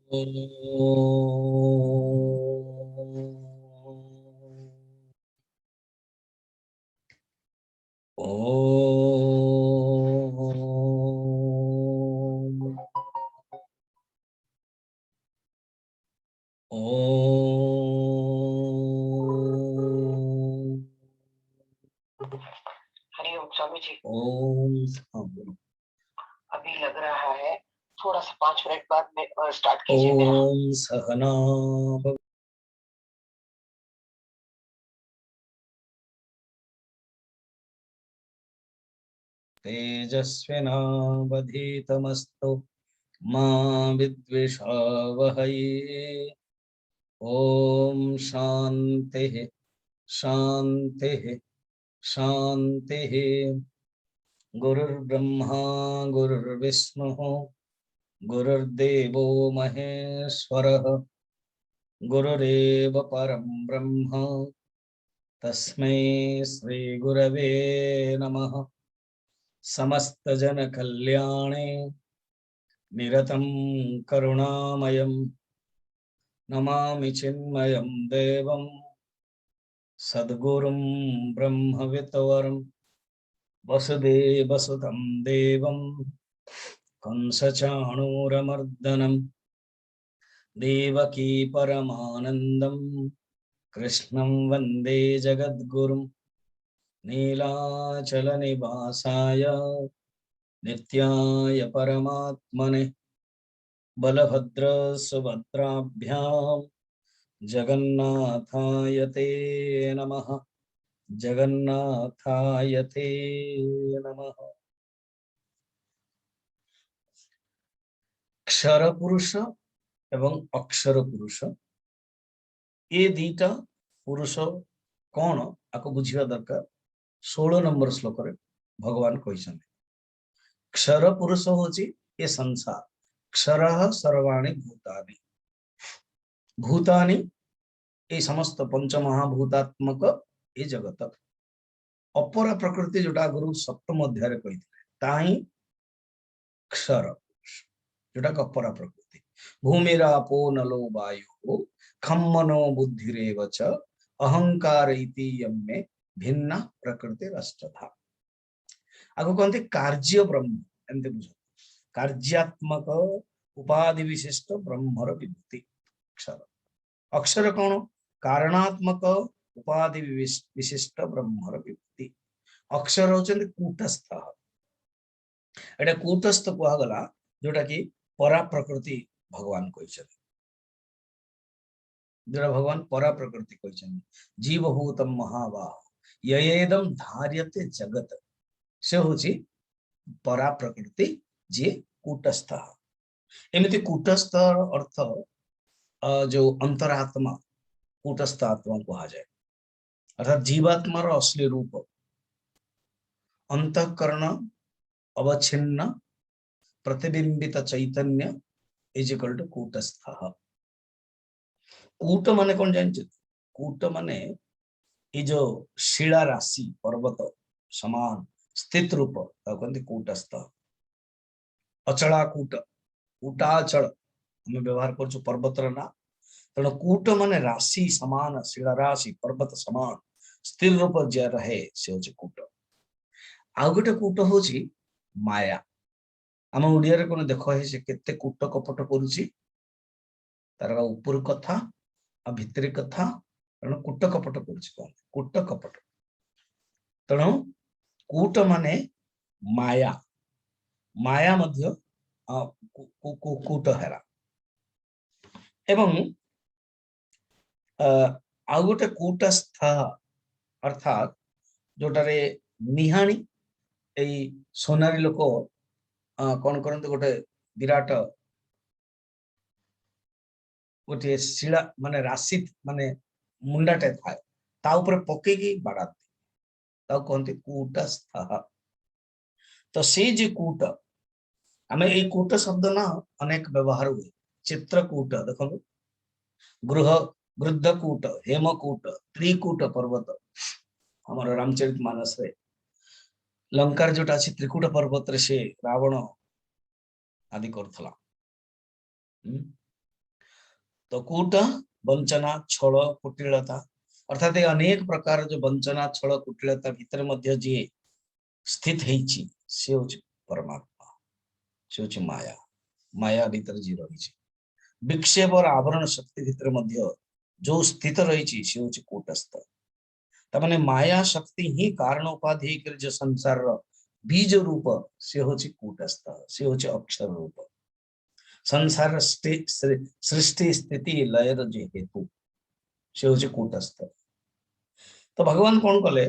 हरिओम स्वामी जी। ओम। अभी लग रहा है थोड़ा सा 5 मिनट बाद में स्टार्ट कीजिए मेरा। ओम सहना तेजस्विनावधीतमस्तु मा विद्विषावहै। ओम शांति शांति शांति। गुरुर्ब्रह्मा गुरुर्विष्णुः गुरुर्देवो महेश्वरः गुरुरेव परं ब्रह्म तस्मै श्री गुरवे नमः। समस्त जन कल्याणे निरतं करुणामयं नमामि चिन्मयं देवं सद्गुरुं ब्रह्मविद्वरं वसुदेवसुतं देवं कंसचाणूरमर्दनं देवकी परमानन्दं कृष्णं वन्दे जगद्गुरुं नीलाचलनिवासाय नित्याय परमात्मने बलभद्र सुभद्राभ्यां जगन्नाथाय ते नमः। जगन्नाथाय ते नमः। क्षर पुरुष एवं अक्षर पुरुष ये दीटा पुरुष कौन आपको बुझिबा दरकार। 16 नंबर श्लोक रे भगवान कहते क्षर पुरुष होची ये संसार। क्षरः सर्वाणि भूतानि भूतानि ये समस्त पंचमहाभूतात्मक ये जगत। अपरा प्रकृति जोटा गुरु सप्तम अध्याय कही ताही क्षर जोटा अपरा प्रकृति। भूमिरापो नलो वायु खम मनो बुद्धिरेव च अहंकार इति यम्मे भिन्ना प्रकृति राष्ट्रधा। आगो कहते कार्य ब्रह्म एमती बुझ कार्यात्मक उपाधि विशिष्ट ब्रह्मर विभूति अक्षर। अक्षर कौन कारणात्मक उपाधि विशिष्ट ब्रह्मर विभूति। अक्षर होचंदी कूटस्थ। एटा कूटस्थ कहगला जोटा कि परा प्रकृति भगवान कहते जोटा भगवान परा प्रकृति कहते जीवभूतम महाबाह येदम धार्यते जगत से होची परा प्रकृति जी कूटस्थ। एमती कूटस्थ अर्थ जो अंतरात्मा कूटस्थ आत्मा कहा जाए अर्थात जीवात्मार असली रूप अंतःकरण अवच्छिन्न प्रतिबिंबित चैतन्य इज इक्वल टू कूटस्थ। कूट माने कौन जानते? कूट माने ये जो शिला राशि पर्वत समान स्थित रूप कहते कूटस्थ। अचला कूट कूटाचल हमें व्यवहार कर पर्वतर ना तेणु कूट माने राशि समान शिला राशि पर्वत समान स्थिर रूप जे रहे से होचे कूट। आउ गोटे कूट होची माया। आम ओडिया रे कोन देखो है से केते कूट कपट करूची तार ऊपर कथा आ भितरी कथा तेणु कूट कपट करूची कोन कूट कपट। तेणु कूट माने माया माया मध्य कूट हेरा एवं आउ गोटे कूटस्थ अर्थात जोटारे निहाणी एई सोनारी लोक कौन करते गोटे विराट गोटे शिला माने राशि माने मुंडाटे थाए ता ऊपर पकेकी बाड़ाती कहते कूटस्थ। तो से जे कूट आम ये कूट शब्द ना अनेक व्यवहार हुए। चित्रकूट देखो गृह गृद्धकूट हेमकूट त्रिकूट पर्वत हमार रामचरित मानस रे लंकार जोटा अच्छी त्रिकूट पर्वत रे से रावण आदि करथला। तो कूट वंचना छल कुटिलता अर्थात अनेक प्रकार जो वंचना छल कुटिलता भितर मध्य जी स्थित है से होची परमात्मा से होची माया माया भीतर जी रही विक्षेप और आवरण शक्ति भीतर मध्य जो स्थित रही से होची कूटस्थ तमाने माया शक्ति ही कारण उपाधि कर जो संसार रो बीज रूप से होची कूटस्थ से होची अक्षर रूप संसार सृष्टि स्थिति लयर जो हेतु से होची कूटस्थ तो भगवान कौन कले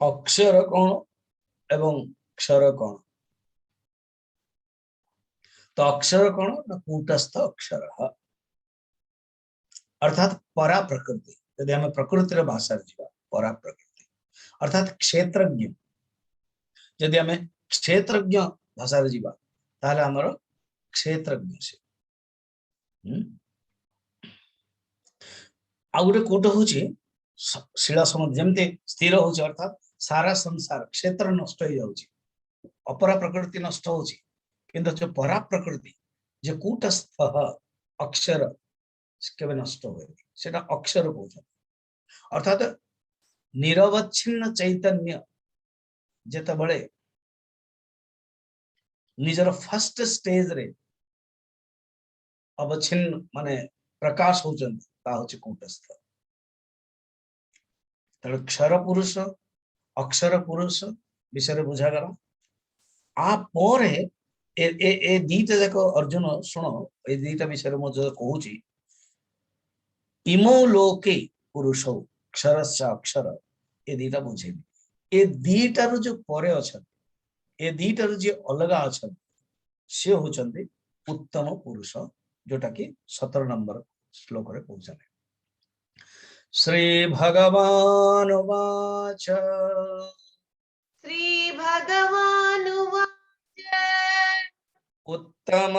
अक्षर कौन एवं क्षर कौन तो अक्षर कौन ना कूटस्थ अक्षर अर्थात परा प्रकृति यदि हमें प्रकृतिर भाषा जीवा परा प्रकृति अर्थात क्षेत्रज्ञ यदि हमें क्षेत्रज्ञ भाषा जीवा ताहले हमर क्षेत्रज्ञ से आ गोटे कूट होची शिला समुद्र जमते स्थिर होची अर्थात सारा संसार क्षेत्र नष्ट हो जाउची अपरा प्रकृति नष्ट होची किंतु जो परा प्रकृति जो कूटस्थ अक्षर केवे नष्ट हुए सेटा अक्षर कहते अर्थात निरवच्छिन्न चैतन्य जेते बळे निजर फर्स्ट स्टेज रे अवच्छिन्न माने प्रकाश होचन ता होची कूटस्थ तळ क्षर पुरुष अक्षर पुरुष विषय बुझा गला आ पोरे ए ए ए दीटा जाको अर्जुन सुनो ए दीटा विषय मो जो कहूची इमो लोके पुरुषो क्षरस्य अक्षर ए दीटा बुझे ए दीटार जो परे अछन ए दीटार जे अलगा अछन से होचंदी उत्तम पुरुष जोटा कि 17 नंबर श्लोक रे कहउछन श्री भगवान वाच श्री भगवान वाच उत्तम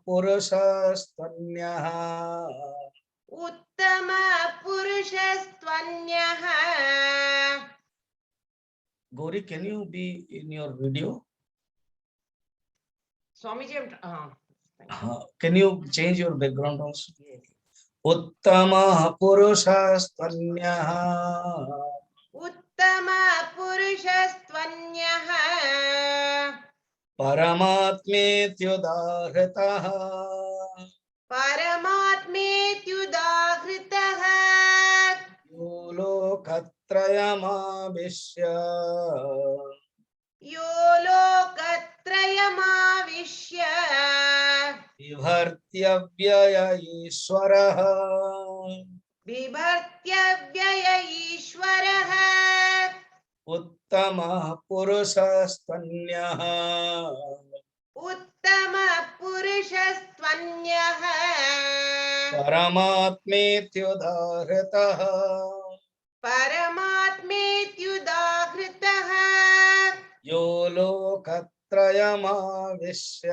पुरुषस्तन्यः उत्तम पुरुषस्त्वन्यः Gauri, can you be in your video? Swamiji, Can you change your background also? Uttamah purushastanyah उत्तम पुरुषस्त्वन्यः paramatmetyudahrtah परमात्मेत्युदाहृतः यो लोकत्रयमाविश्य यो लोकत्रयमाविश्य बिभर्त्यव्यय ईश्वरः बिभर्त्यव्यय ईश्वरः उत्तमः पुरुषस्तन्यः उत्तम पुरुषस्त्वन्यः परमात्मेत्युदाहृतः परमात्मेत्युदाहृतः यो लोकत्रयमाविश्य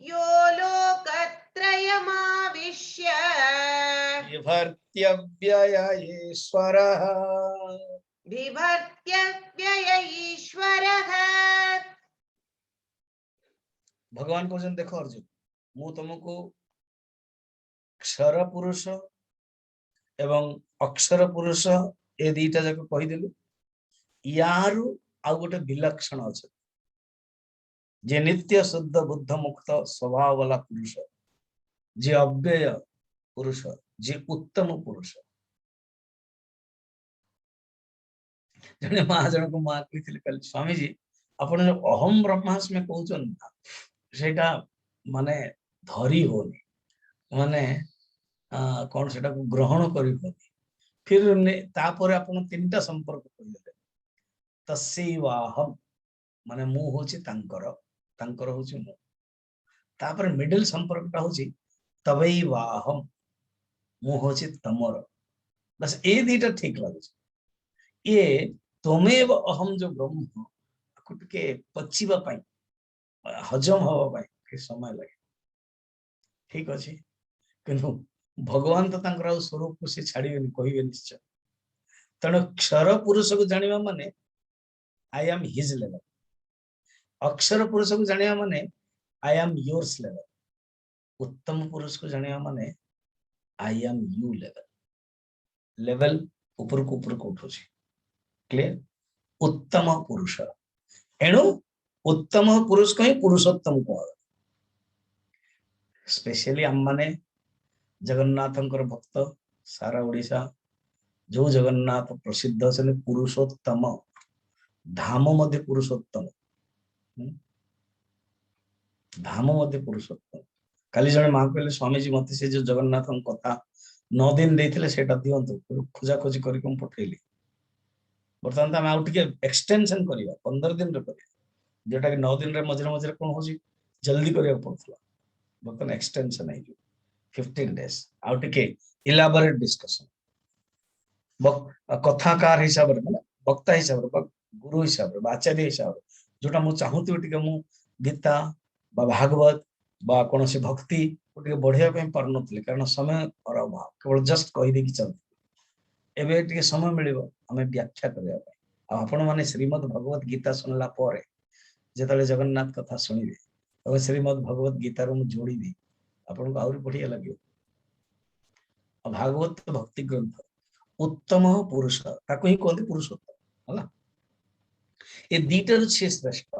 यो लोकत्रयमाविश्य बिभर्त्यव्यय ईश्वरः बिभर्त्यव्यय ईश्वरः भगवान कहते देखो अर्जुन मु तुमको क्षर पुरुष एवं अक्षर पुरुष ए दीटा जाक कहीदेलु यारु आ गोटे विलक्षण अच्छे जे नित्य शुद्ध बुद्ध मुक्त स्वभाव वाला पुरुष जे अव्यय पुरुष जे उत्तम पुरुष जने महाजन को मां कही कल स्वामी जी अपन जो अहम ब्रह्मास्मि कहउछन सेटा माने धरी होनी माने कौन सेटा को ग्रहण करी होनी फिर तापर अपन तीनटा संपर्क कहिले तस्यैवाहम माने मु होची तांकर होची मु तापर मिडिल संपर्कटा होची तवैवाहम मु होची तमर बस ए दीटा ठीक लागु ये तमेव अहम जो ब्रह्म को टिके पचिबा पाई हजम हवा पाई के समय लगे ठीक अछि किंतु भगवान तो तांकर स्वरूप को से छाड़ीबेनी कहिबे निश्चय तण क्षर पुरुष को जानिबा माने आई एम हिज लेवल अक्षर पुरुष को जानिबा माने आई एम योर्स लेवल उत्तम पुरुष को जानिया माने I am you level level ऊपर को उठुची क्लियर उत्तम पुरुष एणु उत्तम पुरुष को ही पुरुषोत्तम कह स्पेशली आम माने जगन्नाथंकर भक्त सारा ओडिशा जो जगन्नाथ प्रसिद्ध अछन पुरुषोत्तम धाम मध्य पुरुषोत्तम धाम मध्य पुरुषोत्तम काली जने मां कहले स्वामीजी मते से जो जगन्नाथ कथा 9 दिन देथिले सेटा दियंतु खोजा खोजी करिक हम पठेली बर्तमान आम आउ टिके एक्सटेंशन करिया 15 दिन रे करिया जेटा कि 9 दिन रे मझरे मझरे कोन होजी जल्दी करिया पड़थला बर्तमान एक्सटेंशन है 15 डेज आउ टिके इलाबोरेट डिस्कशन कथाकार हिसाब रे माने वक्ता हिसाब रे गुरु हिसाब रे आचार्य हिसाब रे जोटा मु चाहूती टिके मु गीता बा भागवत बा कौन से भक्ति बढ़िया पार नी कारण समय और अभाव केवल जस्ट कहीदे चलते एवं टे समय मिल आम व्याख्या करने आपण मैंने श्रीमद भगवत गीता सुनला जो जगन्नाथ कथा शुणे और श्रीमद भगवत गीतार मुझे जोड़ी आपन को आहरी बढ़िया लगे भागवत भक्ति ग्रंथ उत्तम पुरुष ताको ही कहते पुरुषोत्तम है ये दीटर छे श्रेष्ठ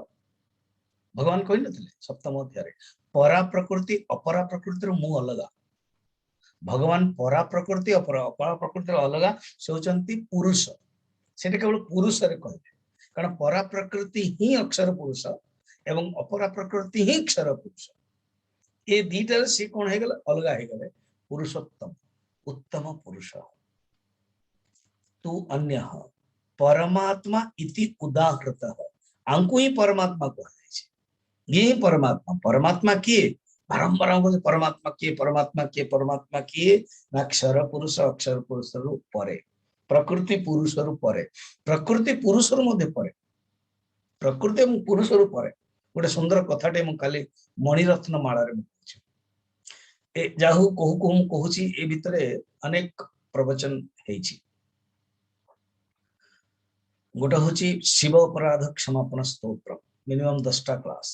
भगवान कही नथिले सप्तम अध्याय परा प्रकृति अपरा प्रकृति मु अलगा भगवान परा प्रकृति अपरा प्रकृति अलगा से होचंती पुरुष सेटा केवल पुरुष रे कहले कारण परा प्रकृति ही अक्षर पुरुष एवं अपरा प्रकृति ही अक्षर पुरुष ये दीटर से कौन है गला अलगा है गले पुरुषोत्तम उत्तम पुरुष तू अन्य परमात्मा इति उदाहृत आंकु ही परमात्मा कह ये परमात्मा परमात्मा किए बारंबार परमात्मा किए ना अक्षर पुरुष रु परे प्रकृति पुरुष रु परे प्रकृति पुरुष रु मध्य परे प्रकृति एवं पुरुष रु परे गोटे सुंदर कथाटे मु काली मणिरत्न माला रे ए जाहु कहू कहू कहूची ए भितरे अनेक प्रवचन हेची गोटे होची शिव अपराध क्षमापण स्तोत्र मिनिमम 10टा क्लास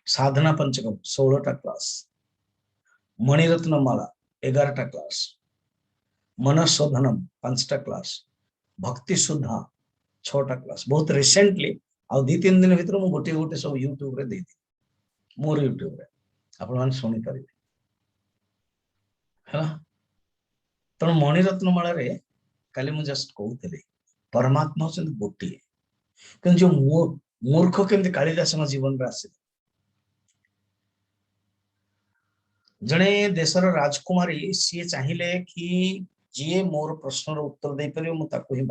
साधना पंचकम 16टा क्लास मणिरत्न माला 11टा क्लास मनशोधनम 5टा क्लास भक्ति सुधा 6टा क्लास बहुत रिसेंटली आ 2-3 दिन भीतर मु गोटे गोटे सब यूट्यूब रे दे दी मोर यूट्यूब रे आपण मान सुनी परिबे हला तो मणिरत्न माला रे काली मु जस्ट कहूतले परमात्मा होचन गोटे किंतु जो मूर्ख केमती कालिदास जीवन रे आसे जने देशर राजकुमारी सी चाहिए कि जी मोर प्रश्न उत्तर दे पारे ही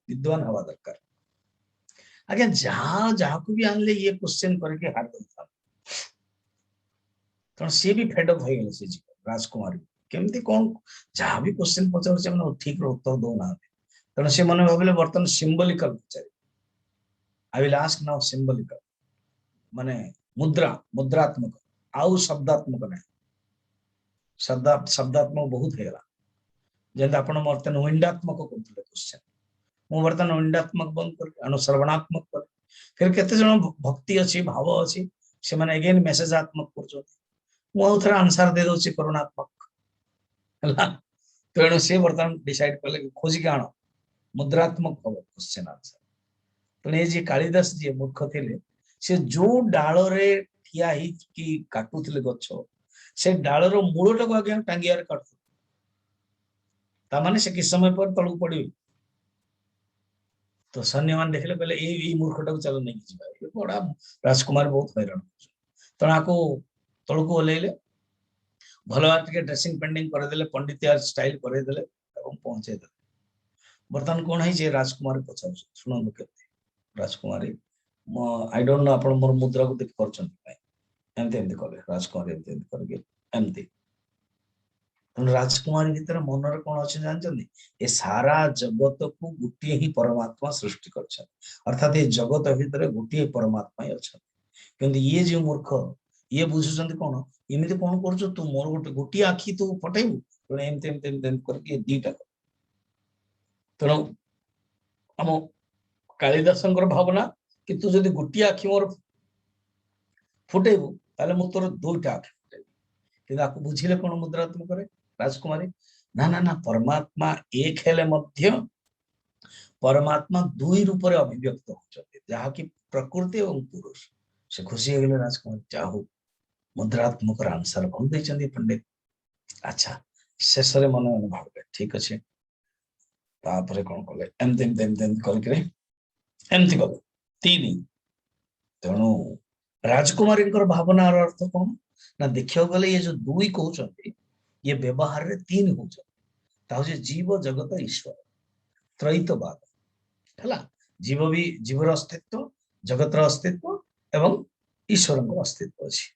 विद्वान हवा दरकार आज्ञा जहाँ जहाँ को भी आनले ये क्वेश्चन करके हार देता कारण सी भी फेडअप हो गले से राजकुमारी केमती कौन जहाँ भी क्वेश्चन पचार ठीक उत्तर दौना कारण से मैंने भाविले बर्तमान सिंबलिकल पचारे आई विल आस्क नाउ सिंबलिकल माने मुद्रा मुद्रात्मक आउ शब्दात्मक नहीं शब्दात्मक बहुत है जैसे आप विंडात्मक करते क्वेश्चन मुझे बर्तमान विंडात्मक बंद कर अनुश्रवणात्मक कर फिर केते जन भक्ति अच्छी भाव अच्छी से माने अगेन मेसेजात्मक कर आंसर दे दो करुणात्मक तेणु सी बर्तमान डिसाइड कले खोजिक आण मुद्रात्मक हम क्वेश्चन आंसर तेणु ये कालिदास जी मूर्ख थे से जो डाल ठिया ही काटुले गछ से डालर मूलटा को आगे टांगिया काटू से किस समय पर तलू पड़ तो सैन्य मान देखले कहले ये मूर्खटा को चलो नहीं जी बड़ा राजकुमार बहुत हैरान तेना को तलू को ओल्ले भल भाव ड्रेसिंग पेंडिंग करदे पंडित स्टाइल करदे पहुंचे दे बर्तमान कौन है राजकुमारी पचार शुणु के राजकुमारी आई डोंट नो आप मोर मुद्रा को देख पार्टी एमती एमती कले राजकुमारी एमती करके एमती राजकुमारी भीतर मनरे कौन अच्छे जानते ये सारा जगत को गोटे ही परमात्मा सृष्टि कर अर्थात ये जगत भीतर गोटे परमात्मा ही अच्छा कि ये जो मूर्ख ये बुझुं कौन इमती कौन कर तू मोर गोटे गोटे आखि तू फटेबू तेणु एमती एमती एमती करके दीटा तेणु आम कालिदास भावना कि तू जब गोटे आखि मोर फुटेबू ताले मु तोर 2टा आखि फुटेबी କିନ୍ତୁ ଆକୁ ବୁଝିଲେ କଣ ମୁଦ୍ରାତ୍ମକରେ ରାଜକୁମାରୀ ନା ନା ନା परमात्मा एक हेले मध्य परमात्मा दुई रूपरे अभिव्यक्त होचନ୍ତି ଯାହାକି प्रकृति एवं पुरुष से खुशी हेगले राजकुमारी जाहु मुद्रात्मक आंसर भल देचंदी पंडित अच्छा शेषरे मन मन भाबले ठीक अछि तापरे कोन कले एम करके एमती कले तीन तेणु राजकुमारी भावना अर्थ कौन ना देखियो गले ये जो दुई कहउचंती ये व्यवहार रे तीन होचंती ताजे जीव जगत ईश्वर त्रैतवाद हला जीव भी जीवर अस्तित्व जगतर अस्तित्व एवं ईश्वर अस्तित्व अछि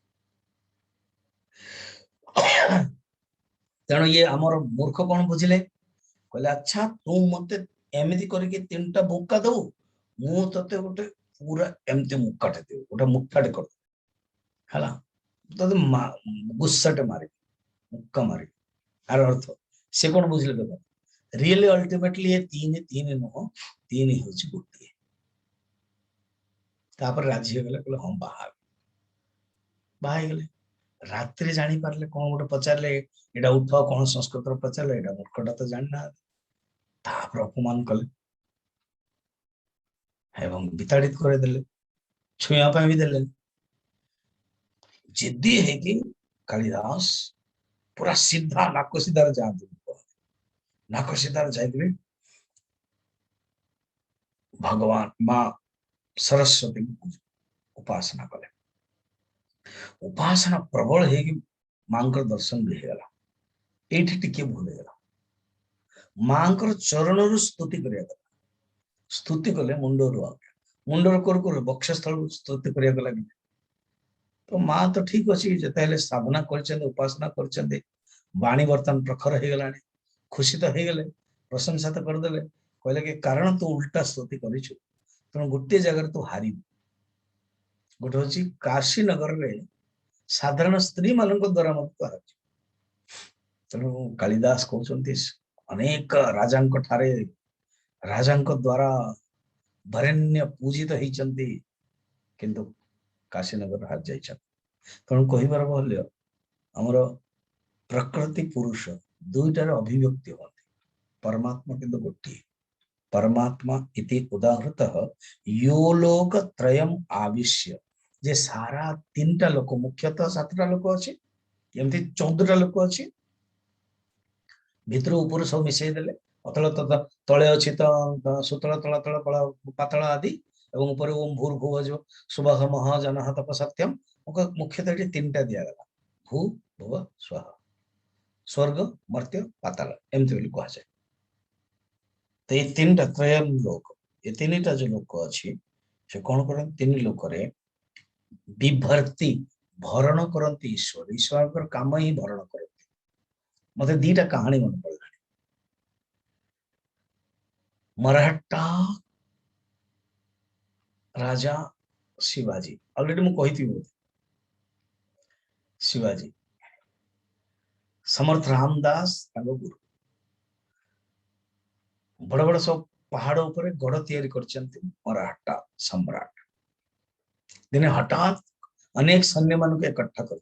तेणु ये आमर मूर्ख कौन बुझिले कहले अच्छा तू मते एमिति करके तीनटा मुक्का दो मु तते गोटे पूरा एमती मुक्काटे दे गोटे मुक्काटे कर हला तते गुस्साटे मारे मुक्का मारे आर अर्थ से कौन बुझले देखो रियली अल्टीमेटली ये तीन तीन नुह तीन होची गोटे तापर राजी हो गले कहले हम बाहा गले रात्रि जानी पारले कौन गोटे पचारले एटा उठ कौन संस्कृत पचारले एटा मूर्खटा तो जान ना तापर अपमान कले एवं विताड़ित कर देले छुआ भी देले जिद्दी है कि कालिदास पूरा सीधा नाक सीधार जाते नाक सीधार जाए भगवान माँ सरस्वती उपासना कले उपासना प्रबल है कि मां दर्शन भी होगा ये टिके भूल गला मां चरण स्तुति कर स्तुति कले मुंडर मुंडर कर बक्षस्थल स्तुति करने लगे तो माँ तो ठीक अच्छी जिते साधना कर उपासना कर बाणी बर्तमान प्रखर हो गला खुशी तो हो गले प्रशंसा तो करदे कहले कि कारण तू उल्टा स्तुति कर तेणु गोटे जगह तू हार गोटे हूँ काशी नगर में साधारण स्त्री मान द्वारा मत हार तेणु कालिदास कहते अनेक राजा राजा द्वारा वरेण्य पूजित होती किंतु काशीनगर हार जा तेणु कहबार मूल्य आमर प्रकृति पुरुष दुईटार अभिव्यक्ति होती परमात्मा किंतु गोटे परमात्मा इति उदाहृतः यो लोक त्रयम आविश्य जे सारा तीनटा लोक मुख्यतः 7टा लोक अच्छी एमती 14टा लोक अच्छी भितर ऊपर सब मिसई देले अतल तले अच्छी तो सुतल तला तल पातल आदि एवं ऊपर ओम भूर्भुव जो सुबह मह जनः तप सत्यम मुख्यतः ये 3टा दिगला भू भुव स्वः स्वर्ग मर्त्य पाताल एमती कह जाए तो ये 3टा त्रयम लोक ये 3टा जो लोक अच्छी से कौन कर 3 लोक विभर्ती भरण करती ईश्वर ईश्वर काम ही भरण करती मत 2टा कहानी मन पड़ा मराठा राजा शिवाजी ऑलरेडी मुझे कही शिवाजी समर्थ रामदास गुरु बड़ बड़ सब पहाड़ उपर गढ़ तैयारी करचंती मराठा सम्राट दिने हठात अनेक सैन्य मान इकट्ठा कर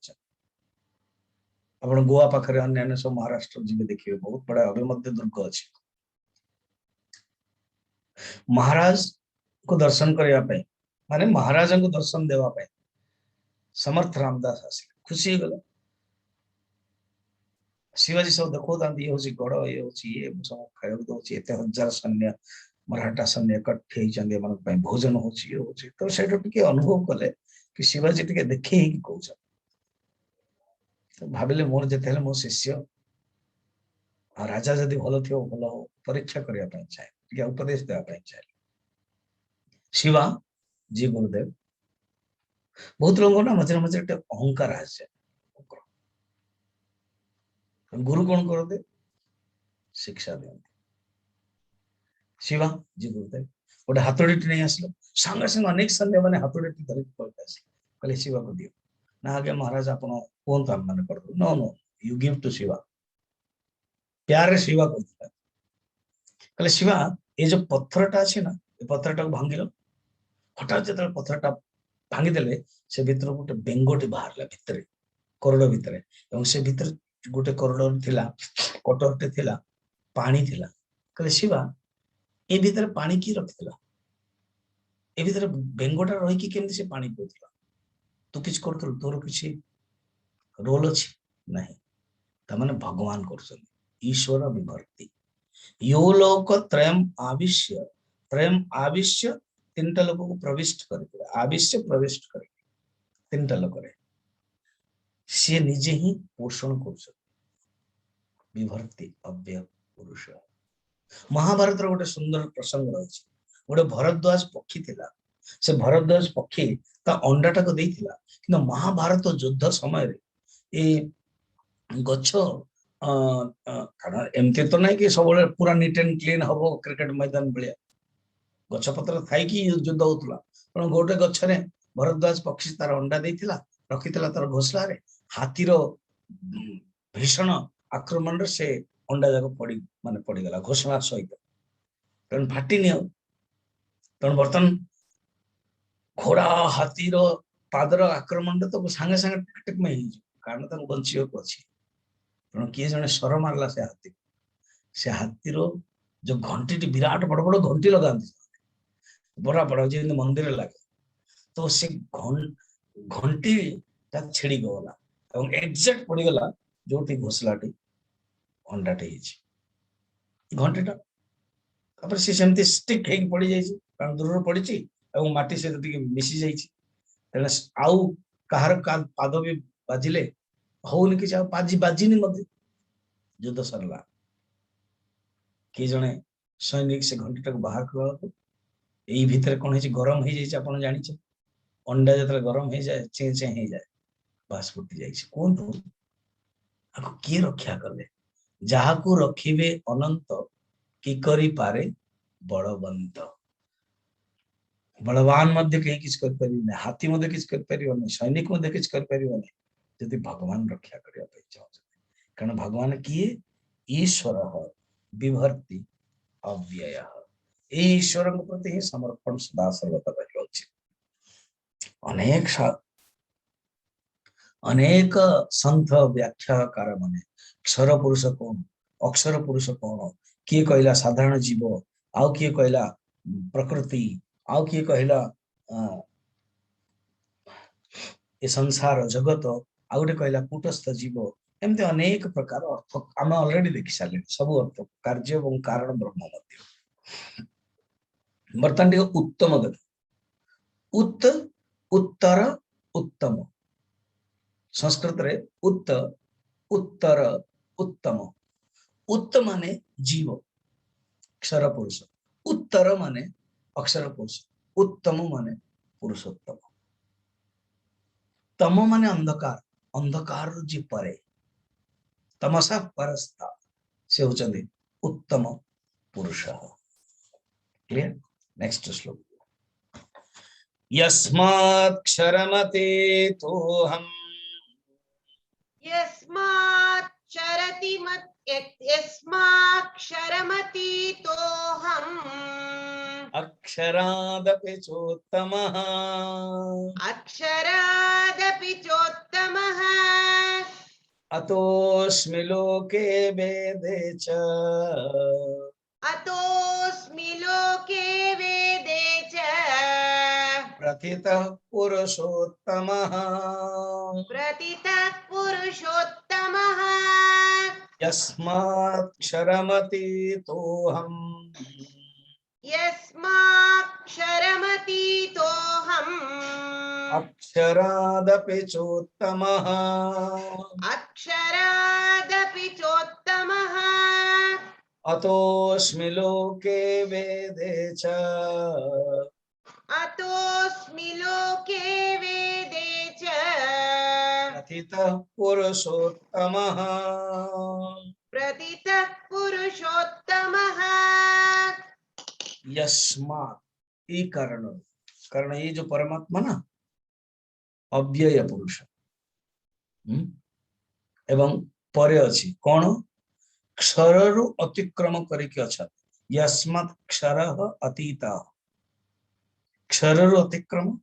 गोवा पाखे अन्य सब महाराष्ट्र जी देखिए बहुत बड़ा अभिमध्य दुर्ग अच्छी महाराज को दर्शन करने माने महाराजा को दर्शन देवाई समर्थ रामदास आसिले खुशी गला शिवाजी सब देखा ये हूँ गढ़ ये हूँ ये सब खाया दौर एत हजार सैन्य मराठा सैन्य इकट्ठे होती भोजन हो तो से अनुभव कले कि शिवाजी टे देखे ही कौन तो भाविले मोर जिते मो शिष्य राजा जदि भल थी भल हो परीक्षा करने चाहे उपदेश देवाई चाहे शिवा जी गुरुदेव बहुत लोग ना मझे मझे अहंकार आसे गुरु कौन करते शिक्षा दिखते शिवा जी गुरुदेव गोटे हाथोड़ी नहीं आसल सांगे सांगे अनेक सैन्य मैंने हाथोड़ी धरिक कहले शिवा को दियो ना आगे महाराज आप कहतु आम मैंने कर no no you give to Shiva प्यारे शिवा कहते शिवा ये जो पत्थरटा अच्छी ना ये पत्थरटा को भांगिल हठात जो पत्थरटा भांगीदे से भर गोटे बाहर भितर कोरड भितर से भितर गोटे कोरड थिला कटरटे थिला पानी थिला कहले शिवा ए भितर पानी की रखिथिला ए भितर बेंगोटा रही कि केमती से पानी पिउथिला तू किछ करथल तोर किछ रोल अछि नहीं तमने भगवान करछन ईश्वर विभक्ति यो लोक त्रयम आविश्य तीनटा लोक को प्रविष्ट कर आविश्य प्रविष्ट कर तीनटा लोक रे से निजे ही पोषण कर विभक्ति अव्यय पुरुष महाभारत रो गोटे सुंदर प्रसंग रही गोटे भरद्वाज पक्षी थिला से भरद्वाज पक्षी ता अंडाटा को देइथिला किंतु महाभारत युद्ध समय रे ए गच्छ कारण एमती तो नहीं कि सब पूरा नीट एंड क्लीन हम क्रिकेट मैदान भाया गछपत्र थी युद्ध होता तेणु गोटे गच्छरे भरद्वाज पक्षी तार अंडा देइथिला रखिथिला तार घोसला रे हाथीर भीषण आक्रमण रे से अंडा जाक पड़ी माने पड़ीगला घोषणा सहित तेणु फाटिनी तेणु बर्तन घोड़ा हाथीर पादर आक्रमण तो सांगे सांगे टिक में कारण बंची अच्छी तेणु किए जने सर मारला से हाथीर जो घंटी विराट बड़ बड़ घंटी लगाती बड़ा बड़ा जी मंदिर लगे तो से घंटी छिड़ी गला एक्जाक्ट पड़गला जो घोसलाटी अंडाटे घंटीटा सी सेमती स्टिक है पड़ जाए दूर पड़ी माटी सहित मिसी जाए आउ कहार पाद भी बाजिले होनी कि बाजिनी युद्ध सरला किए जड़े सैनिक से घंटीटा बाहर कला यही भितर कौन है गरम हो जाए जानी अंडा जो गरम हो जाए चे चे हो जाए बास फुटी जाए कहतु किए रक्षा कले जहाँ को रखिबे अनंत कि करी पारे बलवंत बलवान मध्य कहीं किछ कर परिबे हाथी मध्य किछ कर परिबे सैनिक मध्य किछ कर परिबे यदि भगवान रक्षा करिया पे चाहते कारण भगवान किए ईश्वर विभर्ति अव्यय ईश्वर प्रति ही समर्पण सदा सर्वदा अनेक अनेक संत व्याख्याकार माने क्षर पुरुष कौन अक्षर पुरुष कौन किए कहला साधारण जीव आउ किए कहला प्रकृति आउ किए कहला ए संसार जगत आउ गोटे कहला कूटस्थ जीव एमती अनेक प्रकार अर्थ आम ऑलरेडी देखि सारे सब अर्थ कार्य और कारण ब्रह्म मध्य बर्तमान उत्तम देख उत उत्तर उत्तम संस्कृत रे उत उत्तर उत्तम उत्त माने जीव क्षर पुरुष उत्तर माने अक्षर पुरुष उत्तम माने पुरुषोत्तम तम माने अंधकार अंधकार जी परे तमसा परस्ता से होचंदी उत्तम पुरुष क्लियर नेक्स्ट श्लोक यस्मात् क्षरमते तोहम यस्मात् क्षरति मत् यस्मात् क्षरमतीतोऽहम् अक्षरादपि चोत्तमः अक्षरादपि चोत्तमः अतोऽस्मि लोके वेदे च अतोऽस्मि लोके वेदे च प्रथितः पुरुषोत्तमः प्रतितः पुरुषोत्तमः यस्माक्षरमतीतोऽहम् यस्माक्षरमतीतोऽहम् अक्षरादपि चोत्तमः अक्षरादपि चोत्तमः अतोऽस्मि लोके वेदे च अतोऽस्मि लोके वेदे च प्रथितः पुरुषोत्तमः प्रतितः पुरुषोत्तमः यस्मात् ई कारण ये जो परमात्मा ना अव्यय पुरुष एवं परे अछि कौन क्षर रु अतिक्रम करिके अच्छा यस्मात् क्षर अतीता क्षर रु अतिक्रम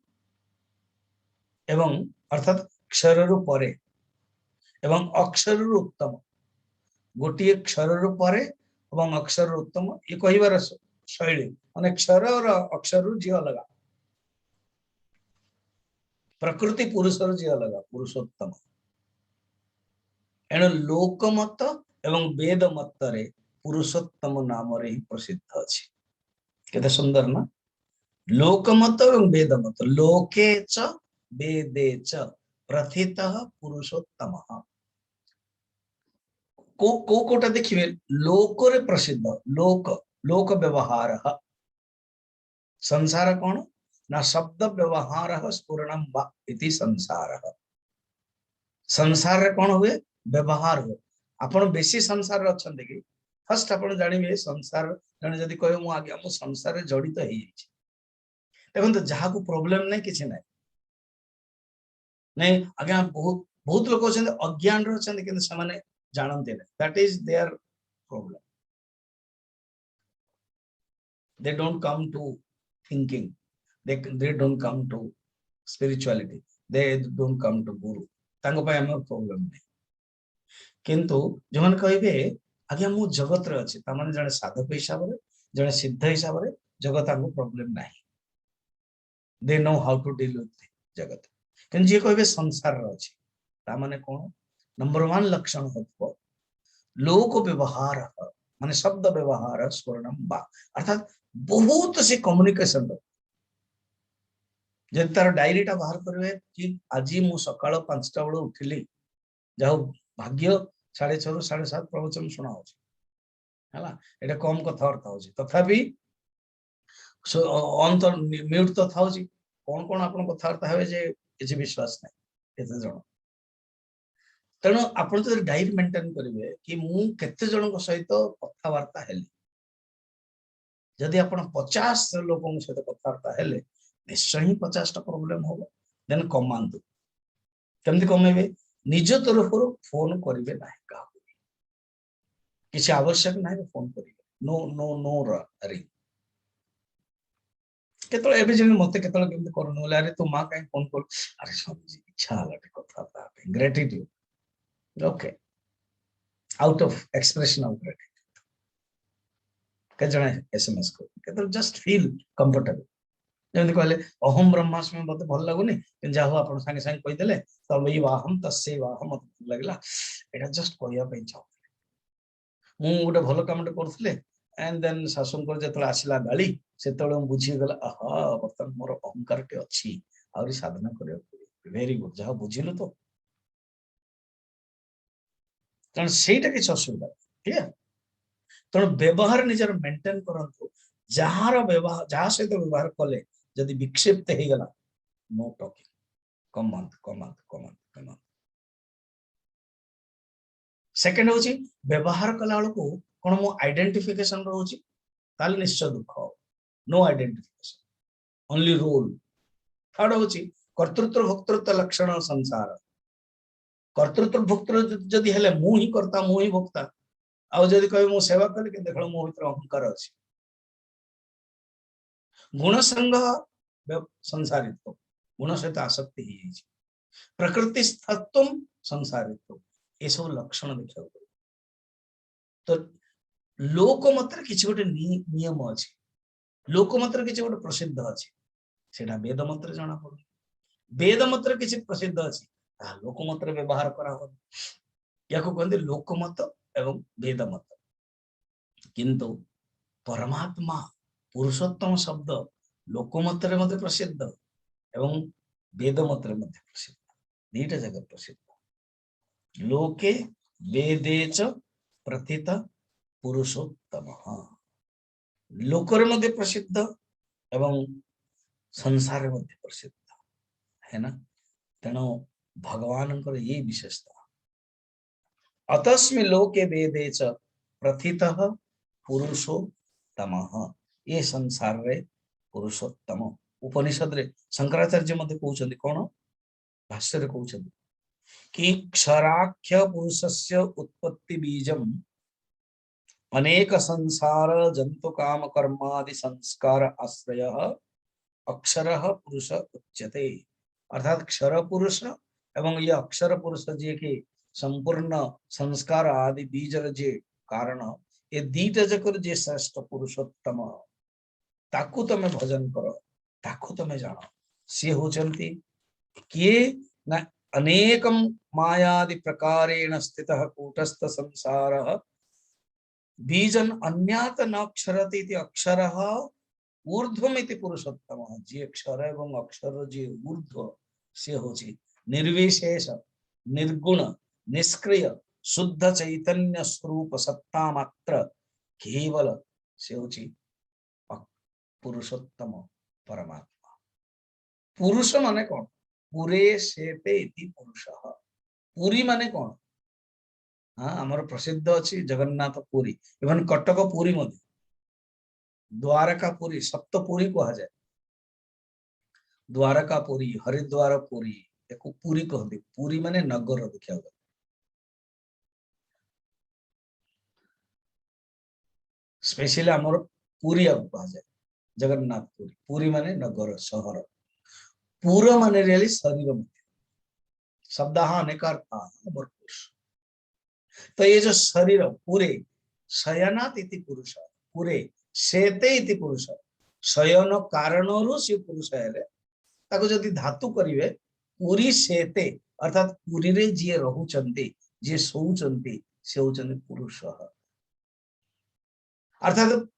एवं अर्थात क्षर रु परे एवं अक्षर उत्तम गोटे क्षर पर एवं अक्षर उत्तम ये कहबार शैली माने क्षर और अक्षर जी अलग प्रकृति पुरुष जी अलग पुरुषोत्तम एणु लोकमत एवं वेद मत पुरुषोत्तम नाम रे ही प्रसिद्ध अछि केते सुंदर ना लोकमत एवं वेद मत लोके च वेदे च प्रथितः पुरुषोत्तमः को कोटा देखिए लोक रे प्रसिद्ध लोक लोक व्यवहार संसार कौन ना शब्द व्यवहार स्फुरणम वा इति संसार संसार रे कौन हुए व्यवहार हुए आपण बेसी संसार अच्छा कि फर्स्ट आपण जानिबे संसार जने जदी कहे मु आगे हम संसार रे जड़ित हो जाइछि देखो जहा को प्रॉब्लम नहीं किछि नहीं नहीं आगे बहुत बहुत लोग अछन अज्ञान रे अछन कि समाने जानते नहीं that is their problem they don't come to thinking they don't come to spirituality they don't come to guru तांको पाए हमर प्रॉब्लम नहीं किंतु जो मन कहबे आगे मु जगत रे अछि ता माने जने साधक हिसाब रे जने सिद्ध हिसाब रे जगत आंको प्रॉब्लम नहीं they know how to deal with जगत किन जे कहबे संसार रे अछि ता माने कोन नंबर 1 लक्षण होतो लोक व्यवहार माने शब्द व्यवहार स्वर्णम बा अर्थात बहुत से कम्युनिकेशन जब तार डायरी टा बाहर करबे कि आज मु सकाळ 5टा बेले उठिली जाओ भाग्य 6:30 रु 7:30 प्रवचन सुना होची हला एटा कम कथावार्ता होची तथापि अंतर म्यूट तो थाउची कोन कोन आपण कथावार्ता हेबे जे किछि विश्वास नै केते जण तेणु आपण तो डायरी मेंटेन करिवे कि मु केते जण सहित कथावार्ता हेली जदि आपण 50 लोकों सहित कथावार्ता हेले निश्चय ही 50 टा प्रॉब्लम होबो देन कमांतु केमति कमेबे निज तरफ फोन करिवे नाही का किछि आवश्यक नाही फोन करिवे नो नो नो रिंग केतळ एबे जे मते केतळ केमति करनो ले अरे तू मा काई फोन कर अरे समझी इच्छा हलाटे कथा ता gratitude okay out of expression of gratitude के जणे एसएमएस को केतळ जस्ट फील कंफर्टेबल जेमति कहले अहम ब्रह्मास्मि मते भल लागुनी जा हो आपण संगे संगे कहि देले तमे वाहम तस्य वाहम मते लागला एटा जस्ट कहिया पई चाहो मु गोटे भल कामटे करथले एंड देन शासनकर जेतले आसिला गाली सेतले हम बुझी गला आहा वर्तमान मोर अहंकार के अछि आउरी साधना करियो वेरी गुड जा बुझिलो तो कारण सेटा कि असुविधा क्लियर तो व्यवहार निजर मेंटेन करंतु जहार व्यवहार जहा सहित व्यवहार कले जदि विक्षिप्त हे गला नो टॉकिंग कमांड सेकंड होची व्यवहार कला को कोन मो आइडेंटिफिकेशन रहउची ताल निश्चय दुख no identification only role third होची कर्तृत्व भोक्तृत्व लक्षण संसार कर्तृत्व भोक्तृत्व जदि हेले मु ही करता मु ही भोक्ता आ जदि कहे मु सेवा कले के देखल मो भीतर अहंकार अछि गुण संग संसारित्व गुण सहित आसक्ति ही प्रकृति तत्व संसारित्व ये सब लक्षण देखा तो लोकमत किसी गोटे नियम अच्छी लोकमत किसी गोटे प्रसिद्ध अच्छी सेटा वेद मत जना पड़ वेद मत किसी प्रसिद्ध अच्छी लोकमत व्यवहार करा या कहते लोकमत एवं वेद मत किंतु परमात्मा पुरुषोत्तम शब्द लोकमत प्रसिद्ध एवं वेद मत प्रसिद्ध दीटा जगह प्रसिद्ध लोके वेदे च प्रथित पुरुषोत्तम लोकर मध्य प्रसिद्ध एवं संसार मध्य प्रसिद्ध है ना तेणु भगवान ये विशेषता अतस्मि लोके वेदे च प्रथित पुरुषोत्तम ये संसार रे पुरुषोत्तम उपनिषद रे शंकराचार्य मध्य कहउछन्ति कोन भाष्य रे कहउछन्ति कि क्षराख्य पुरुषस्य उत्पत्ति बीजम अनेक संसार जंतु काम कर्मादि संस्कार आश्रय अक्षर पुरुष उच्यते अर्थात क्षर पुरुष एवं ये अक्षर पुरुष जी के संपूर्ण संस्कार आदि बीजर जे कारण ए दीटा जकर जे श्रेष्ठ पुरुषोत्तम ताकू तमे भजन कर ताकू तमे जान सी होचंती किए ना अनेकम मायादि प्रकारेण स्थितः कूटस्थ संसारः बीजन अन्यात न अक्षरति इति अक्षरः ऊर्ध्वम इति पुरुषोत्तमः जे अक्षर एवं अक्षर जे ऊर्ध्व से होची निर्विशेष निर्गुण निष्क्रिय शुद्ध चैतन्य स्वरूप सत्ता मात्र केवल से होची पुरुषोत्तम परमात्मा पुरुष माने कौन पुरे शेते इति पुरुषः पुरी माने कौन हाँ आमर प्रसिद्ध अच्छी जगन्नाथ पुरी इवन कटक पुरी मध्य द्वारका पुरी सप्तपुरी कहा जाए द्वारका पुरी हरिद्वार पुरी एक पुरी कहते पुरी माने नगर देखा स्पेशली आमर पुरी कहा जाए जगन्नाथ पुरी पुरी माने नगर सहर पूर माने रियली शरीर शब्द अनेक तो ये जो शरीर पूरे शयनात इति पुरुष पूरे शेते इति पुरुष शयन कारणरू से पुरुष हेले ताको जदि धातु करिवे पूरी शेते अर्थात पूरी रे जे रहुचंती जे सोउचंती से होचंती पुरुष अर्थात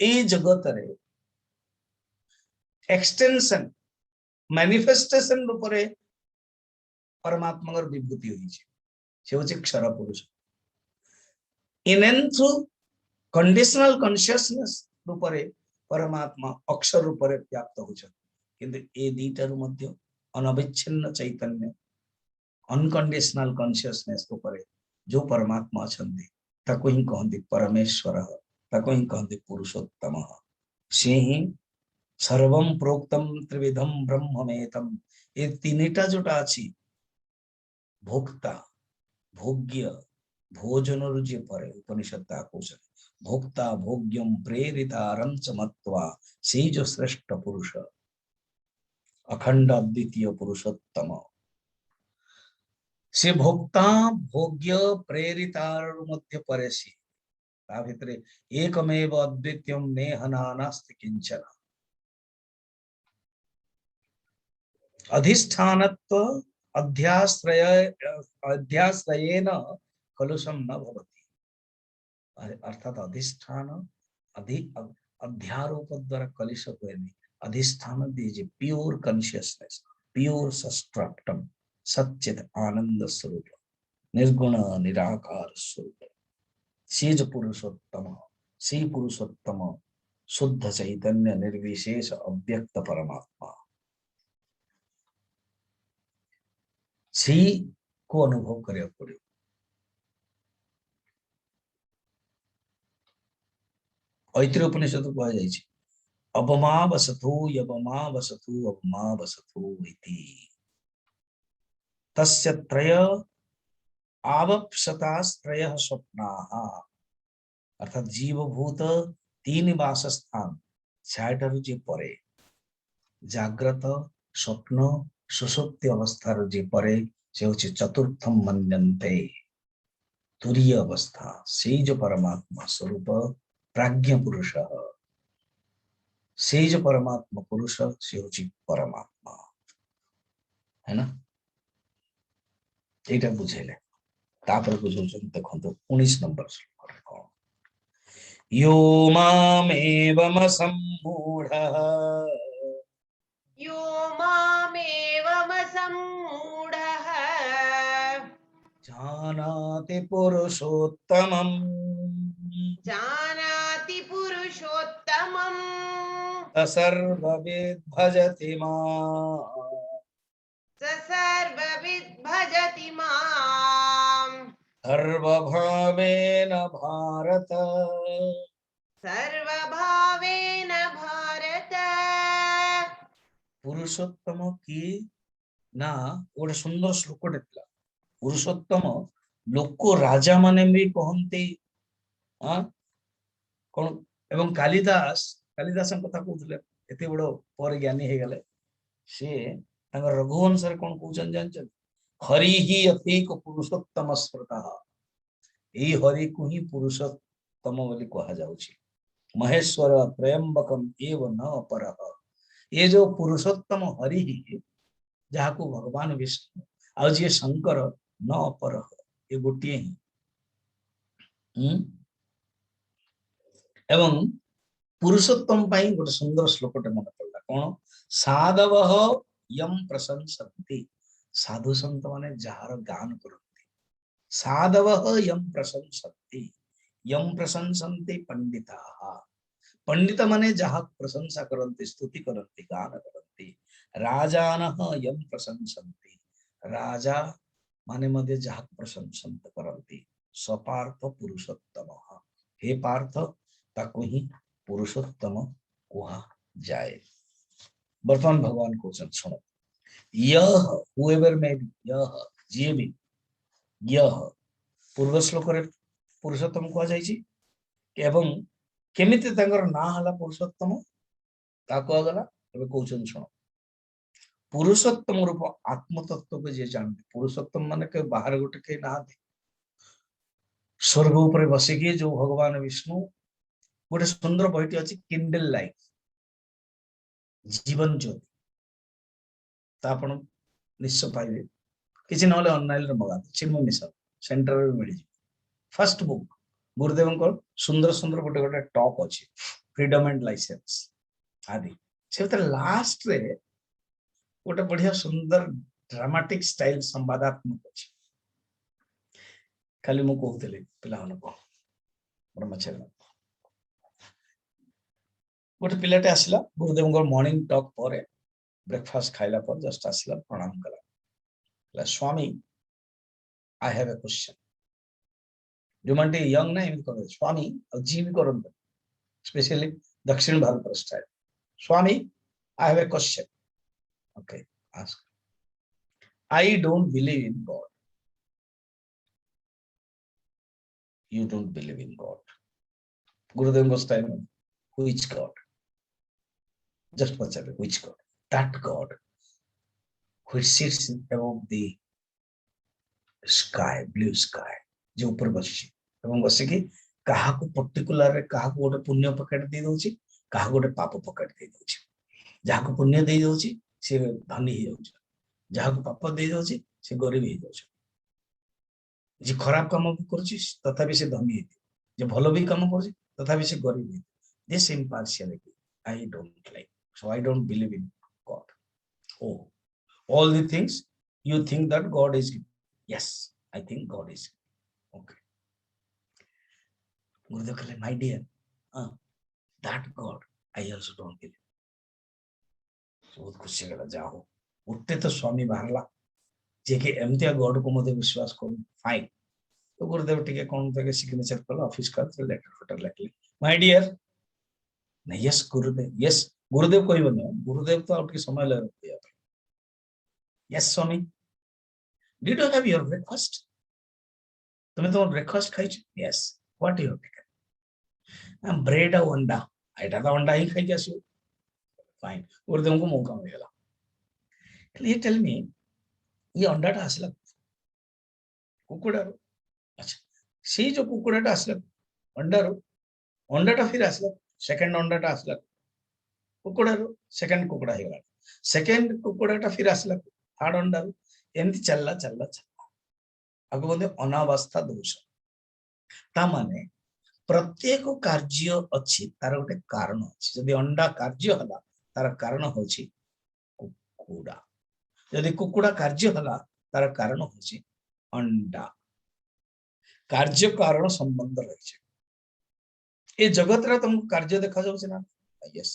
ए जगत रे एक्सटेंशन मैनिफेस्टेशन रूपरे परमात्मा विभूति होई से होची क्षर पुरुष in and through conditional consciousness रूपरे परमात्मा अक्षर रूपरे व्याप्त होचन किंतु ए दीटारु मध्य अनविच्छिन्न चैतन्य अनकंडीशनल कॉन्शियसनेस रूपरे जो परमात्मा अछंती ताको ही कहंती परमेश्वर ताको ही कहंती पुरुषोत्तम से ही सर्वम प्रोक्तम त्रिविधम ब्रह्ममेतम ए तीनटा जोटा अछि भोक्ता भोग्य भोजन रुचि पर उपनिषद भोक्ता भोग्यम प्रेरितारं च मत्वा से जो श्रेष्ठ पुरुष अखंड अद्वितीय पुरुषोत्तम से भोक्ता भोग्य प्रेरितार मध्य परे सी ता भितरे एकमेव अद्वितीयम नेह नानास्ति किंचन अधिष्ठानत्व अध्याश्रयेन कलुषम न भवति अर्थात अधिष्ठान अध्यारोप द्वारा कलुष हुएनि अधिष्ठान दीजिए प्योर कॉन्शियसनेस प्योर सस्ट्रक्टम सच्चित आनंद स्वरूप निर्गुण निराकार स्वरूप शीज पुरुषोत्तम सी पुरुषोत्तम शुद्ध चैतन्य निर्विशेष अव्यक्त परमात्मा सी को अनुभव करिया पड़े ऐतरेय उपनिषद कहा जाय छै अवमा वसतु यवमा वसतु अवमा वसतु इति तस्य त्रय आवप्सतास्त्रयः स्वप्नाः अर्थात जीवभूत तीन वासस्थान छायटारु जे परे जाग्रत स्वप्न सुषुप्ति अवस्था जे परे से होछि चतुर्थम मन्यन्ते तुरीय अवस्था से जो परमात्मा स्वरूप प्राज्ञ पुरुष से जो परमात्मा पुरुष से होछि परमात्मा है ना एटा बुझेले तापर बुझौछन देखंतो 19 नंबर श्लोक कोन यो मामेवम सम्मूढः यो मामेवमसम्मूढः जानाति पुरुषोत्तमम् जानाति पुरुषोत्तमम् सर्वविद् भजति माम् स सर्वविद् भजति माम् सर्वभावेन भारत सर्वभावेन भारत पुरुषोत्तम की ना गोटे सुंदर श्लोक देला पुरुषोत्तम लोक राजा माने भी कहते कौन एवं कालिदास कथा कहते एते बड़ पर ज्ञानी हे गले से रघुवंश कौन कहते जानते हरि ही अतीक पुरुषोत्तम स्मृतः यही हरि को ही पुरुषोत्तम बोली कहा जाउछि महेश्वर त्रयंबकम एव न अपरः ये जो पुरुषोत्तम हरि ही जहाँ को भगवान विष्णु आ जे शंकर न अपरः ये गोटे ही एवं पुरुषोत्तम पाई गोटे सुंदर श्लोकटे मन पड़ला कौन साधवः यम प्रशंसन्ति साधु संत माने जार गान करन्ति साधवः यम प्रशंसन्ति पंडिताः पंडित माने जहाँ प्रशंसा करन्ति स्तुति करन्ति गान करन्ति राजानः यम प्रशंसन्ति राजा माने मध्य जहाँ प्रशंसन्त करन्ति सपार्थ पुरुषोत्तमः हे पार्थ ताको ही पुरुषोत्तम कहा जाए वर्तमान भगवान को सुनो यह whoever may be यह जे भी यह पूर्व श्लोक रे पुरुषोत्तम कहा जाइछि एवं केमिति तांगर ना हला पुरुषोत्तम ता कहा गला एबे कहउछन सुनो पुरुषोत्तम रूप आत्म तत्व को जे जानते पुरुषोत्तम माने के बाहर गोटे के ना स्वर्ग ऊपर बसिकी जो भगवान विष्णु गोटे सुंदर बहिटी अछि किंडल लाइट जीवन ज्योति आपण निश्चय पाइबे किसी नले ऑनलाइन रे मगा चिन्मय मिशन सेंटर रे मिल जी फर्स्ट बुक गुरुदेव को सुंदर सुंदर गोटे गोटे टॉक अछि फ्रीडम एंड लाइसेंस आदि से लास्ट रे गोटे बढ़िया सुंदर ड्रामाटिक स्टाइल संवादात्मक अछि खाली मु कहतले पिला मन को ब्रह्मचारी गोटे पिलाटे आसला गुरुदेव को मॉर्निंग टॉक पर ब्रेकफास्ट खाइला पर जस्ट आसला प्रणाम कला स्वामी आई हैव ए क्वेश्चन जो मानते यंग ना एमती कर स्वामी जी भी करन स्पेशली दक्षिण Bharat style Swami I have a question okay ask I don't believe in God you don't believe in God गुरुदेव को style which God just पचारे which God that God which sits above the sky blue sky जो ऊपर बसी एवं बसी की कहा को particular रे कहा को गोटे पुण्य पकेट दे दोछि कहा गोटे पाप पकेट दे दोछि जहा को पुण्य दे दोछि से धनी हो जाउछ जहा को पाप दे दोछि से गरीब हो जाउछ जे खराब काम करछि तथापि से धनी हे जे भलो भी काम करछि तथापि से गरीब हे this impartiality I don't like. So I don't believe in God. Oh, all the things you think that God is. Yes, I think God is. Okay. Gurudev, my dear, that God I also don't believe. बहुत खुशी गला जाओ उठते तो स्वामी बाहरला जे के एमतिया God को मते विश्वास करू फाइन तो गुरुदेव टिके कोन तके सिग्नेचर कल ऑफिस का लेटर फटर लिखले माय डियर नहीं यस गुरुदेव यस गुरुदेव कोई बने गुरुदेव तो आपके समय लग रहा है yes Swami did you have your breakfast तुम्हें तो ब्रेकफास्ट खाई yes what you taken bread और अंडा आइटा तो अंडा ही खाई जासु फाइन गुरुदेव को मौका मिलला ये टेल मी ये अंडाटा आसला कुकुड़ा अच्छा से जो कुकुड़ाटा आसला अंडारो अंडाटा फिर आसला सेकंड अंडाटा आसला कुकुड़ा सेकंड कुकुड़ा हो गला सेकंड कुकुड़ाटा फिर आसला थर्ड अंडा एमती चलला चलला चलला आगो बोलते अनावस्था दोष ता माने प्रत्येक कार्य अछि तार गोटे कारण अछि यदि अंडा कार्य हला तार कारण होछि कुकुड़ा यदि कुकुड़ा कार्य हला तार कारण होछि अंडा कार्य कारण संबंध रही ए जगत रा तुमको कार्य देखा जाउछ ना यस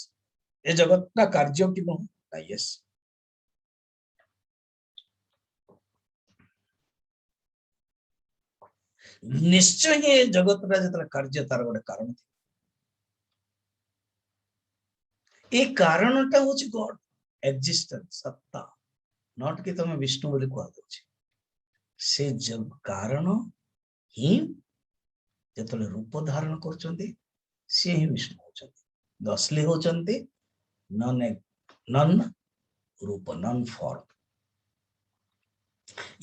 ए जगत ना कार्य कि न यस निश्चय ये जगत रा जतरा कार्य तार गोटे कारण ए कारणटा होछि गॉड एक्जिस्टेंस सत्ता नॉट कि तुम विष्णु बोली कह दोछि से जब कारण ही जतले रूप धारण करचंती से ही विष्णु होचंती दसली होचंती नन रूप नन फॉर्म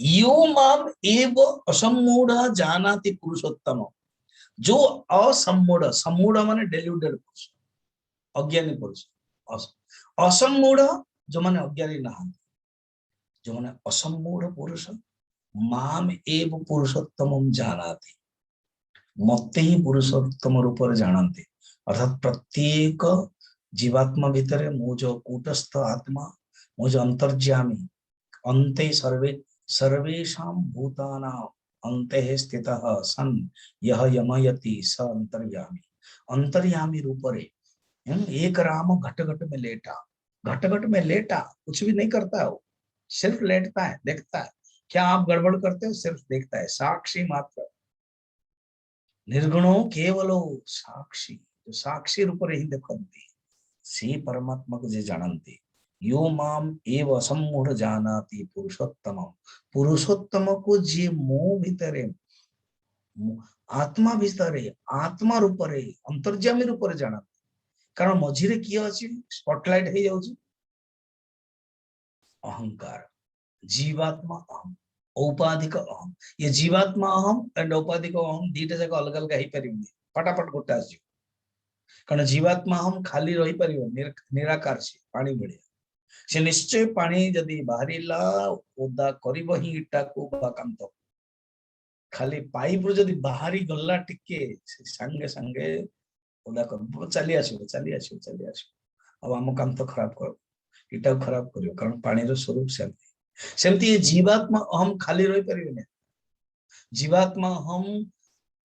यो माम एव असम्मूढ़ जानाति पुरुषोत्तम, जो असम्मूढ़, सम्मूढ़ माने डेल्यूटेड पुरुष, अज्ञानी पुरुष, असम्मूढ़ जो माने अज्ञानी नहा, जो माने असम्मूढ़ पुरुष माम एव पुरुषोत्तम जानाति, मते ही पुरुषोत्तम रूप जानते। अर्थात प्रत्येक जीवात्मा भितर मो जो कूटस्थ आत्मा, मो जो अंतर्ज्यामी, अन्ते सर्वेषां भूतानां अन्ते स्थितः सन् यह यमयति स अंतर्यामी, अंतर्यामी रूप रे एक राम घट घट में लेटा, घट घट में लेटा, कुछ भी नहीं करता है वो, सिर्फ लेटता है, देखता है। क्या आप गड़बड़ करते हो? सिर्फ देखता है, साक्षी मात्र, निर्गुणो केवलो साक्षी, जो साक्षी रूप रे ही देखती सी परमात्मा को जे जानती। यो माम एव असम्मूढ़ जानाति पुरुषोत्तम, पुरुषोत्तम को जे मो भितरे, आत्मा भितरे, आत्मा रूप रे, अंतर्यामी रूप रे जानती। कारण मझिरे किए अछि, स्पॉटलाइट हे जाउछि अहंकार, जीवात्मा अहम, औपाधिक अहम। ये जीवात्मा अहम एंड औपाधिक अहम दीटा जगह अलग अलग ही परिबे, फटाफट गोटे आसी। कारण जीवात्मा अहम खाली रही परिबो निराकार से पानी भलिया, से निश्चय पानी जदि बाहरिला ओदा करिबो ही इटा को बा कांत, खाली पाइप रो जदि बाहरी गल्ला टिके संगे संगे ओदा कर चली आसीबो, चली आसीबो, चली आसीबो। अब हम काम तो खराब कर, इटा खराब करियो, कारण पानी रो स्वरूप सेमती। सेमती ये जीवात्मा अहम खाली रही परिबे, जीवात्मा हम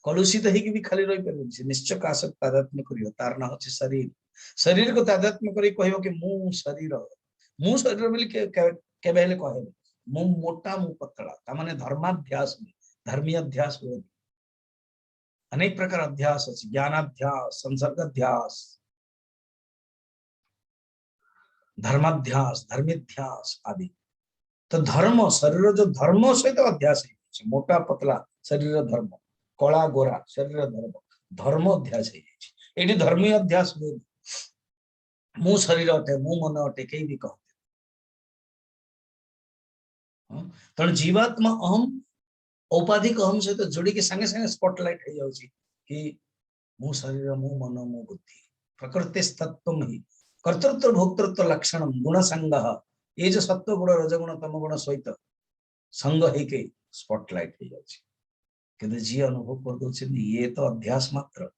कलुषित है कि भी खाली रही परिबे, से निश्चय का सब तादात्म्य करियो, तार ना होचे शरीर, शरीर को तादात्म्य करी कहबो कि मु शरीर, मु शरीर बोली के केबे हेले कहबो मु मोटा मु पतला, ता माने धर्माध्यास, धर्मीय अध्यास हो, अनेक प्रकार अध्यास अछि, ज्ञानाध्यास, संसर्गाध्यास, धर्माध्यास, धर्मीध्यास आदि। तो धर्म शरीर जो धर्म सहित अध्यास है, मोटा पतला शरीर धर्म, कला गोरा शरीर धर्म, धर्म अध्यास है। ये धर्मी अध्यास हुए, मु शरीर अटे, मु मन अटे, कई भी कहते। तेणु जीवात्मा अहम औपाधिक अहम सहित जोड़ी के संगे संगे स्पॉटलाइट हो जाउछि कि मु शरीर, मु मन, मु बुद्धि, प्रकृति तत्व ही कर्तृत्व भोक्तृत्व लक्षण गुण संग, ये जो सत्व गुण रजगुण तम गुण सहित संग है के स्पॉटलाइट हो जाउछि। किंतु जी अनुभव कर दउछि ये तो अध्यास मात्र,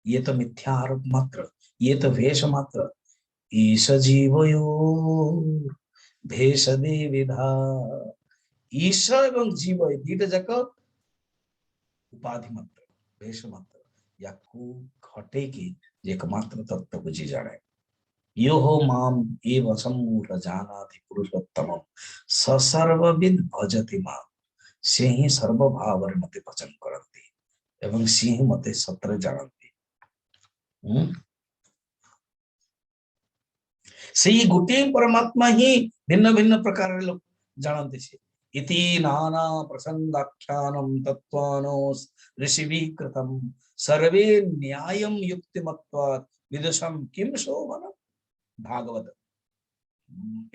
ये तो मिथ्या आरोप मात्र, ये तो भेष मात्र, ईश जीवयो भेष दे विधा, ईश एवं जीव दीटा जाक उपाधि मात्र, भेष मात्र, याकू घटे की एकमात्र तत्व बुझी जाने। यो हो माम एव सम्मूढ़ जानाति पुरुषोत्तम स सर्वविद भजति माम, से ही सर्वभाव मते भजन करती एवं से ही मते सत्र जानती। से गोटे परमात्मा ही भिन्न भिन्न प्रकार लोग जानते से। इति नाना प्रसंगाख्यानम तत्वानो ऋषिभिः कृतम सर्वे न्यायम युक्तिमत्वात् विदुषम किम शोभनम, भागवत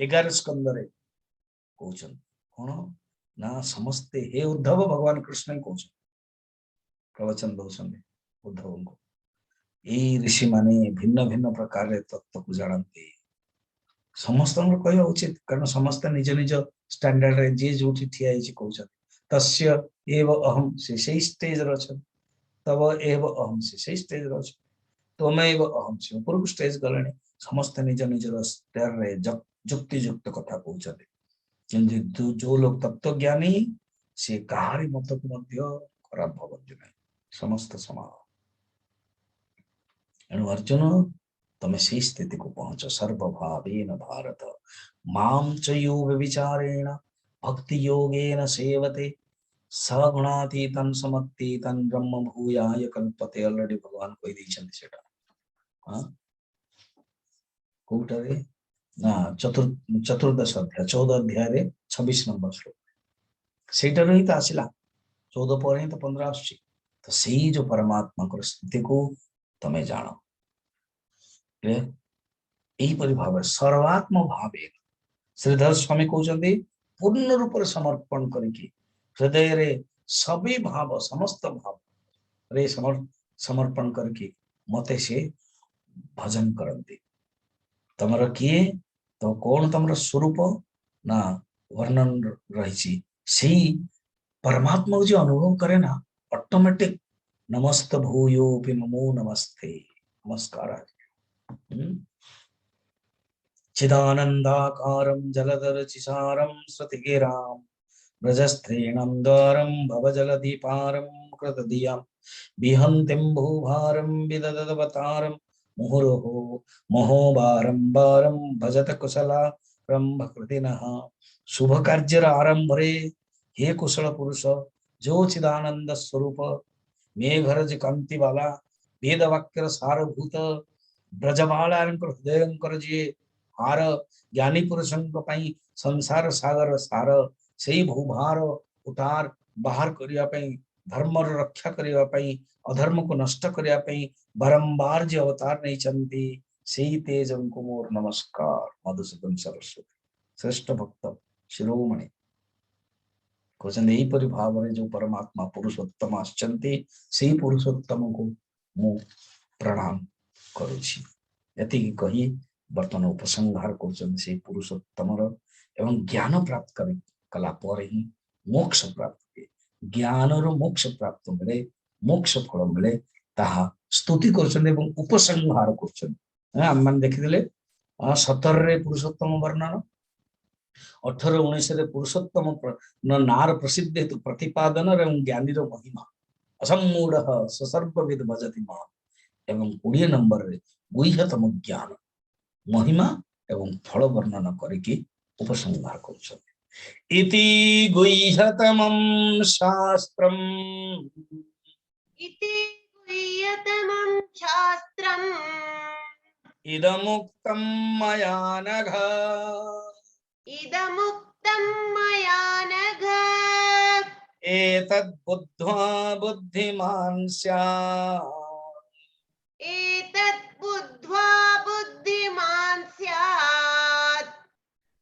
11 स्कंदरे कहउछन कोन ना समस्ते हे उद्धव भगवान कृष्ण कहउछन, प्रवचन दउछन उद्धव को, ए ऋषि माने भिन्न भिन्न प्रकार तत्व को जानते। समस्त कहवा उचित, कारण समस्त निज निज स्टैंडर्ड रे जे जोठी ठिया हिची कहउछन तस्य एव अहम, से सही स्टेज रे छ, तब एव अहम, से सही स्टेज रे छ, तमेव अहम, से ऊपर स्टेज गलने, समस्त निज निज स्टेज रे जुक्ति युक्त कथा कहउछन। किंतु जो लोग तत्व ज्ञानी से कहारी मत को मध्य खराब भावନ୍ତି नहीं, समस्त समान। एणु अर्जुन तमें से स्थिति को पहुंचो, सर्वभावेन भारत माम च यो व्यभिचारेण भक्ति योगेन सेवते सगुणातीतं समतीतं ब्रह्म भूयाय कल्पते। ऑलरेडी भगवान कहि दैछन्ति सेटा, हां कोटरे ना चतुर्दश अध्याय 14 अध्याय रे 26 नंबर श्लोक सेटा रही आसिला, 14 पर तो 15 आछि। तो सेही जो परमात्मा को स्थिति को तमें जानो, यही भाव सर्वात्म भावे। श्रीधर स्वामी कहते पूर्ण रूप से समर्पण करके हृदय रे सभी भाव समस्त भाव रे समर्पण करके मते से भजन करते तमर किए तो कौन तमर स्वरूप ना वर्णन रही सी परमात्मा को जो अनुभव करे ना ऑटोमेटिक नमस्त भूयो नमो नमस्ते नमस्कार चिदानंदाकारं जलधर चिसारं श्रुतिगिरां ब्रजस्त्रीणं द्वारं भवजलधिपारं कृतधियां विहन्तिं भूभारं विदधवतारं मुहुर्हो महो बारं भजत कुशला ब्रह्मकृतिनः शुभ कार्यर आरंभरे हे कुशल पुरुष जो चिदानंद स्वरूप मेघरज कांति वाला वेद वाक्यर सारभूत ब्रजबाला हृदय जी हार ज्ञानी पुरुषों संसार सागर सार से भूभार उतार बाहर करने धर्म रक्षा करने अधर्म को नष्ट करने बारंबार जो अवतार नहीं से तेज को मोर नमस्कार मधुसूदन सरस्वती श्रेष्ठ भक्त शिरोमणि कहते भाव में जो परमात्मा पुरुषोत्तम आसचंती से पुरुषोत्तम को मु प्रणाम करुच्ची कही बर्तमान उपसंहार कर पुरुषोत्तम एवं ज्ञान प्राप्त कला ही मोक्ष प्राप्त हुए ज्ञान मोक्ष प्राप्त मिले मोक्ष फल मिले ताहा स्तुति कर उपसंहार कर देखीदे 17 रे पुरुषोत्तम वर्णन 18 19 रे पुरुषोत्तम नार प्रसिद्ध हेतु प्रतिपादन एवं ज्ञानी महिमा असमूढ़ सर्वविद भजति मां एवं 20 नंबर रे गुह्यतम ज्ञान महिमा एवं फल वर्णन करके उपसंहार कर इति गुह्यतमं शास्त्रम् इति गुह्यतमं शास्त्रम् इदमुक्तं मया नघ इदमुक्तं मया नघ एतद् बुद्ध्वा बुद्धिमान् स्यात् एतत् बुद्ध्वा बुद्धिमान् स्यात्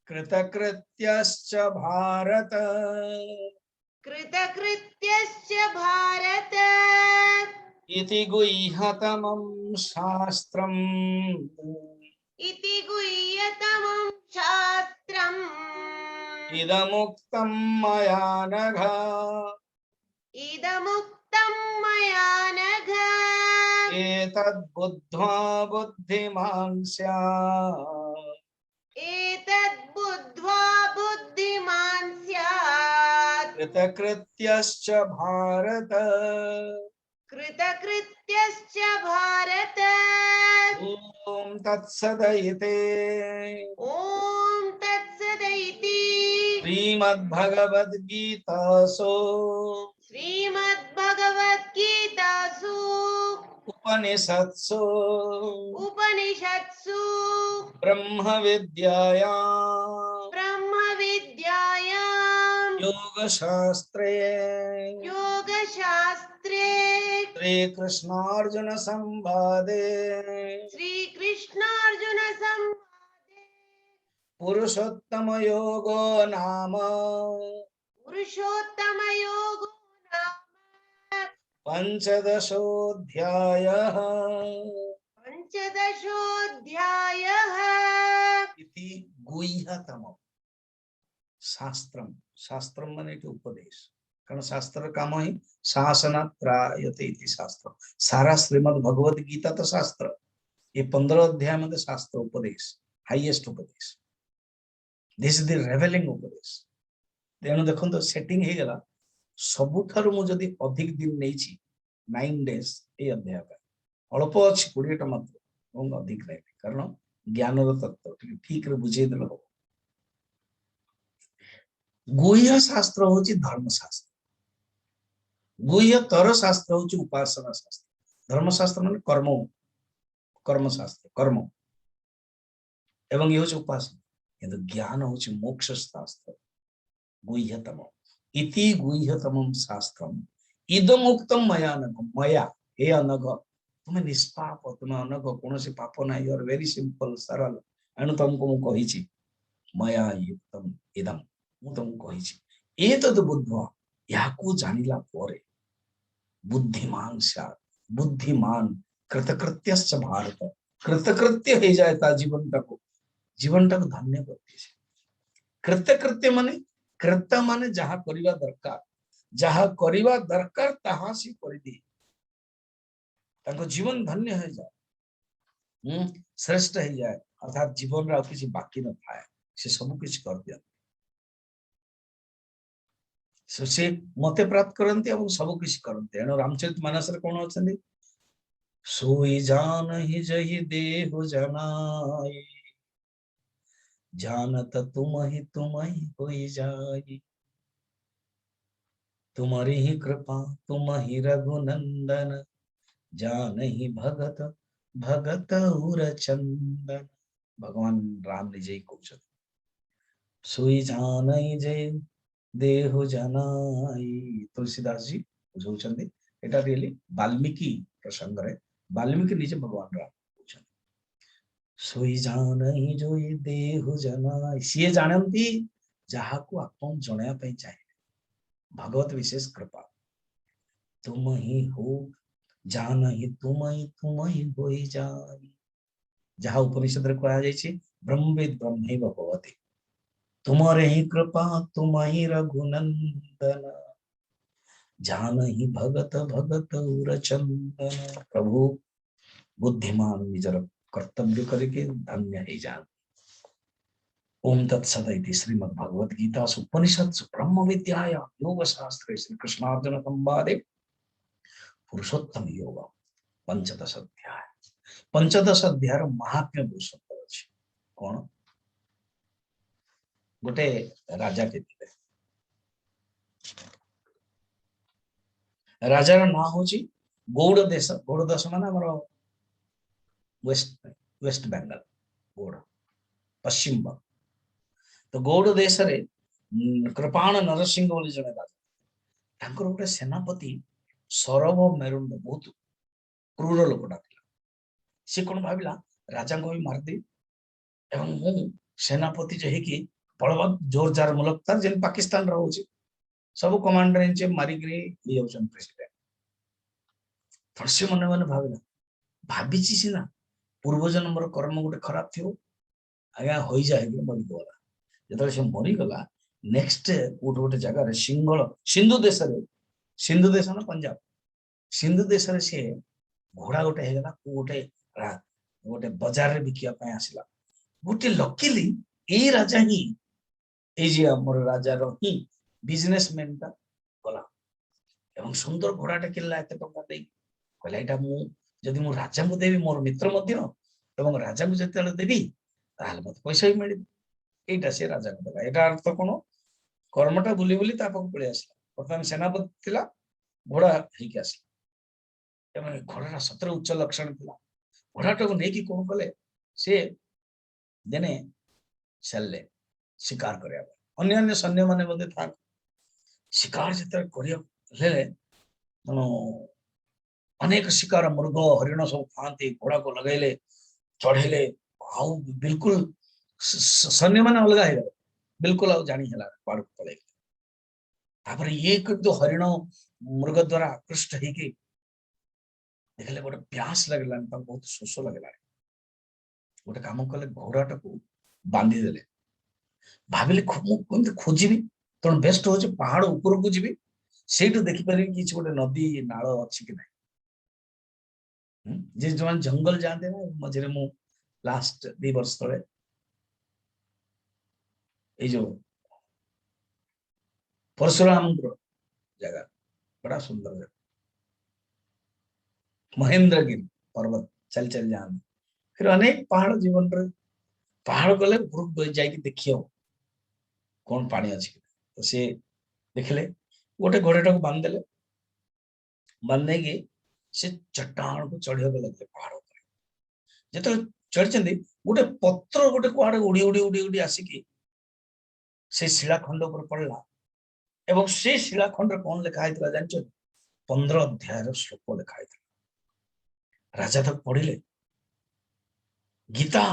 कृतकृत्यश्च भारत कृतकृत्यश्च भारत इति गुह्यतमं शास्त्रम् इति गुह्यतमं शास्त्रम् इदमुक्तं मया नघ इदमुक्तं मया नघ एतद् बुद्ध्वा बुद्धिमान् स्यात् एतत् बुद्ध्वा बुद्धिमान् स्यात् कृतकृत्यश्च भारत कृतकृत्यश्च भारत ॐ तत्सदिति ॐ तत्सदिति श्रीमद्भगवद्गीतासु श्रीमद्भगवद्गीतासु उपनिषत्सु उपनिषत्सु ब्रह्मविद्यायां ब्रह्मविद्यायां योगशास्त्रे योगशास्त्रे श्रीकृष्णार्जुन संवादे श्रीकृष्णार्जुन संवादे पुरुषोत्तम योगो नाम पुरुषोत्तमयोगो नाम पंचदशोऽध्यायः पंचदशोऽध्यायः इति गुह्यतमं शास्त्रम शास्त्रम माने उपदेश कारण शास्त्र काम ही शासनात् त्रायते इति शास्त्र सारा श्रीमद् भगवद गीता तो शास्त्र ये 15 अध्याय में शास्त्र उपदेश हाईएस्ट उपदेश दिस इज द रेवेलिंग उपदेश तेणु देखो तो सेटिंग हे गला सबुठारु मु जदी अधिक दिन नेछि 9 डेज ए अध्याय पे अल्प अछि 20 टा मात्र और अधिक नै कारण ज्ञान रो तत्व ठीक रे बुझे देलो गुह्य शास्त्र होची धर्म शास्त्र गुह्य तर शास्त्र होची उपासना शास्त्र धर्म शास्त्र माने कर्म कर्म शास्त्र कर्म एवं ये होची उपासना किंतु ज्ञान होची मोक्ष शास्त्र गुह्यतम इति गुह्यतमं शास्त्रम इदमुक्तम मया नघ मया हे अनघ तुम्हें निष्पाप तुम्हें अनघ कोनोसी पाप ना यू आर वेरी सिंपल सरल एनु तुमको मु कहिछि मया युक्तम इदम ମୁଁ ତମକୁ କହିଛି ଏତଦ୍ ବୁଦ୍ଧ୍ୱା याकू जानिला पोरे बुद्धिमान स्यात् बुद्धिमान कृतकृत्यश्च भारत कृतकृत्य हो जाए ता जीवन टाको धन्य करती है कृतकृत्य माने कृत माने जहा करिवा दरकार ताहा सी करि दी ताको जीवन धन्य हो जाए श्रेष्ठ हो जाए अर्थात जीवन रा किसी बाकी न थाए से सब कुछ कर दिया से मते प्राप्त करते और सब किसी करते एणु रामचरित मानस रे कोन अछंदी सोई जान ही जहि देह जनाई जानत तुम ही होई जाई तुम्हारी ही कृपा तुम ही रघुनंदन जान ही भगत भगत उर चंदन भगवान राम निजे कहउछन सोई जान ही जय देह जनाई तुलसीदास जी बुझाउछन्ती एटा रियली वाल्मीकि प्रसंग रे वाल्मीकि निजे भगवान राम कहउछन सोई जानई जो ये देह जनाई सी जानती जहा को आपन जणया पई चाहे भगवत विशेष कृपा तुम ही हो जान ही तुम ही होई जाई जहा उपनिषद रे कहा जाय छी ब्रह्मवेद ब्रह्मैव भवति तुम्हारे ही कृपा तुम ही रघुनंदन जान ही भगत भगत उर चंदन प्रभु बुद्धिमान निजर कर्तव्य करके धन्य ही जान ओम तत्सद इति श्रीमद् भगवद गीता उपनिषत्सु ब्रह्म विद्यायां योग शास्त्रे श्री कृष्णार्जुन संवादे पुरुषोत्तम योग पंचदश अध्याय महात्म्य पुरुषोत्तम अछि कोन गोटे राजा के थिले राजार ना होची गौड़ देश माने हमर वेस्ट बंगाल गौड़ पश्चिम बंगाल तो गौड़ देश रे कृपाण नरसिंह बोली जने राजा तांकर गोटे सेनापति सरभ मेरुंड बहुत क्रूर लोकटा थिला से कोन भाबिला राजा को भी मार दे एवं मु सेनापति जे कि बलवत जोरजार मुल्क तार जेन पाकिस्तान रहउची सब कमांडर इन चीफ मारी गिरी ये होचन प्रेसिडेंट थरसे मन मन भाबिला भाबिची सिना पूर्व जन्मर कर्म गोटे खराब थियो आया होई जाए कि मरि गला जतले से मरि गला नेक्स्ट गोटे जगह रे सिंधु देश ना पंजाब सिंधु देश रे से घोड़ा गोटे हे गला गोटे बाजार रे बिकिया पय आसिला गोटे लकीली ए राजा ही ए जे हमर राजा रो ही बिजनेसमैन ता गला एवं सुंदर घोड़ाटा किनला एते टंका दे कहला एटा मु जदि मु राजा को देबी मोर मित्र मध्य एवं राजा को जते देबी ताहले मत पैसा ही मिल एटा से राजा को देला एटा अर्थ कोन कर्मटा बुली बुली ता पक पळे आसला प्रथम सेनापति थिला घोड़ा हेकि आसला एवं घोड़ा सत्र उच्च लक्षण थिला घोड़ाटा को नेकी कोन कले से देने चलले शिकार करया अन्य अन्य सैन्य माने मध्ये था शिकार जते करियो ले अनेक शिकार मृग हरिण सब खाते घोड़ा को लगेले चढ़ेले आउ बिल्कुल सैन्य माने अलगा हे बिल्कुल आउ जानी हला पाड़ पड़े तापर ये तो हरिण मृग द्वारा आकृष्ट हे कि देखले गोटे प्यास लगला बहुत शोष लगला गोटे काम कले घोड़ाटा को बांधी देले भाविले खोजी तेणु बेस्ट हो पहाड़ ऊपर को जी से देखिपारे कि गोटे नदी नाल अच्छी कि ना जे जो जंगल जाते ना मझे मु लास्ट 2 वर्ष तले ये जो परशुराम जगह बड़ा सुंदर जगह महेंद्रगिरी पर्वत चल जाते फिर अनेक पहाड़ जीवन रे पहाड़ गले ग्रुप जाके देखियो कौन पानी अच्छी तो से देखले गोटे घोड़ाटा को बांध देले बांधे कि से चट्टान को चढ़िया लगे पहाड़ जो चढ़ी गोटे पत्र गोटे कुआड़े उड़ी उड़ी उड़ी उड़ी आसिकी से शिलाखंड पर पड़ला एवं से शिलाखंड कौन लिखाई जानते 15 अध्याय श्लोक लिखाई राजा तक पढ़िले गीता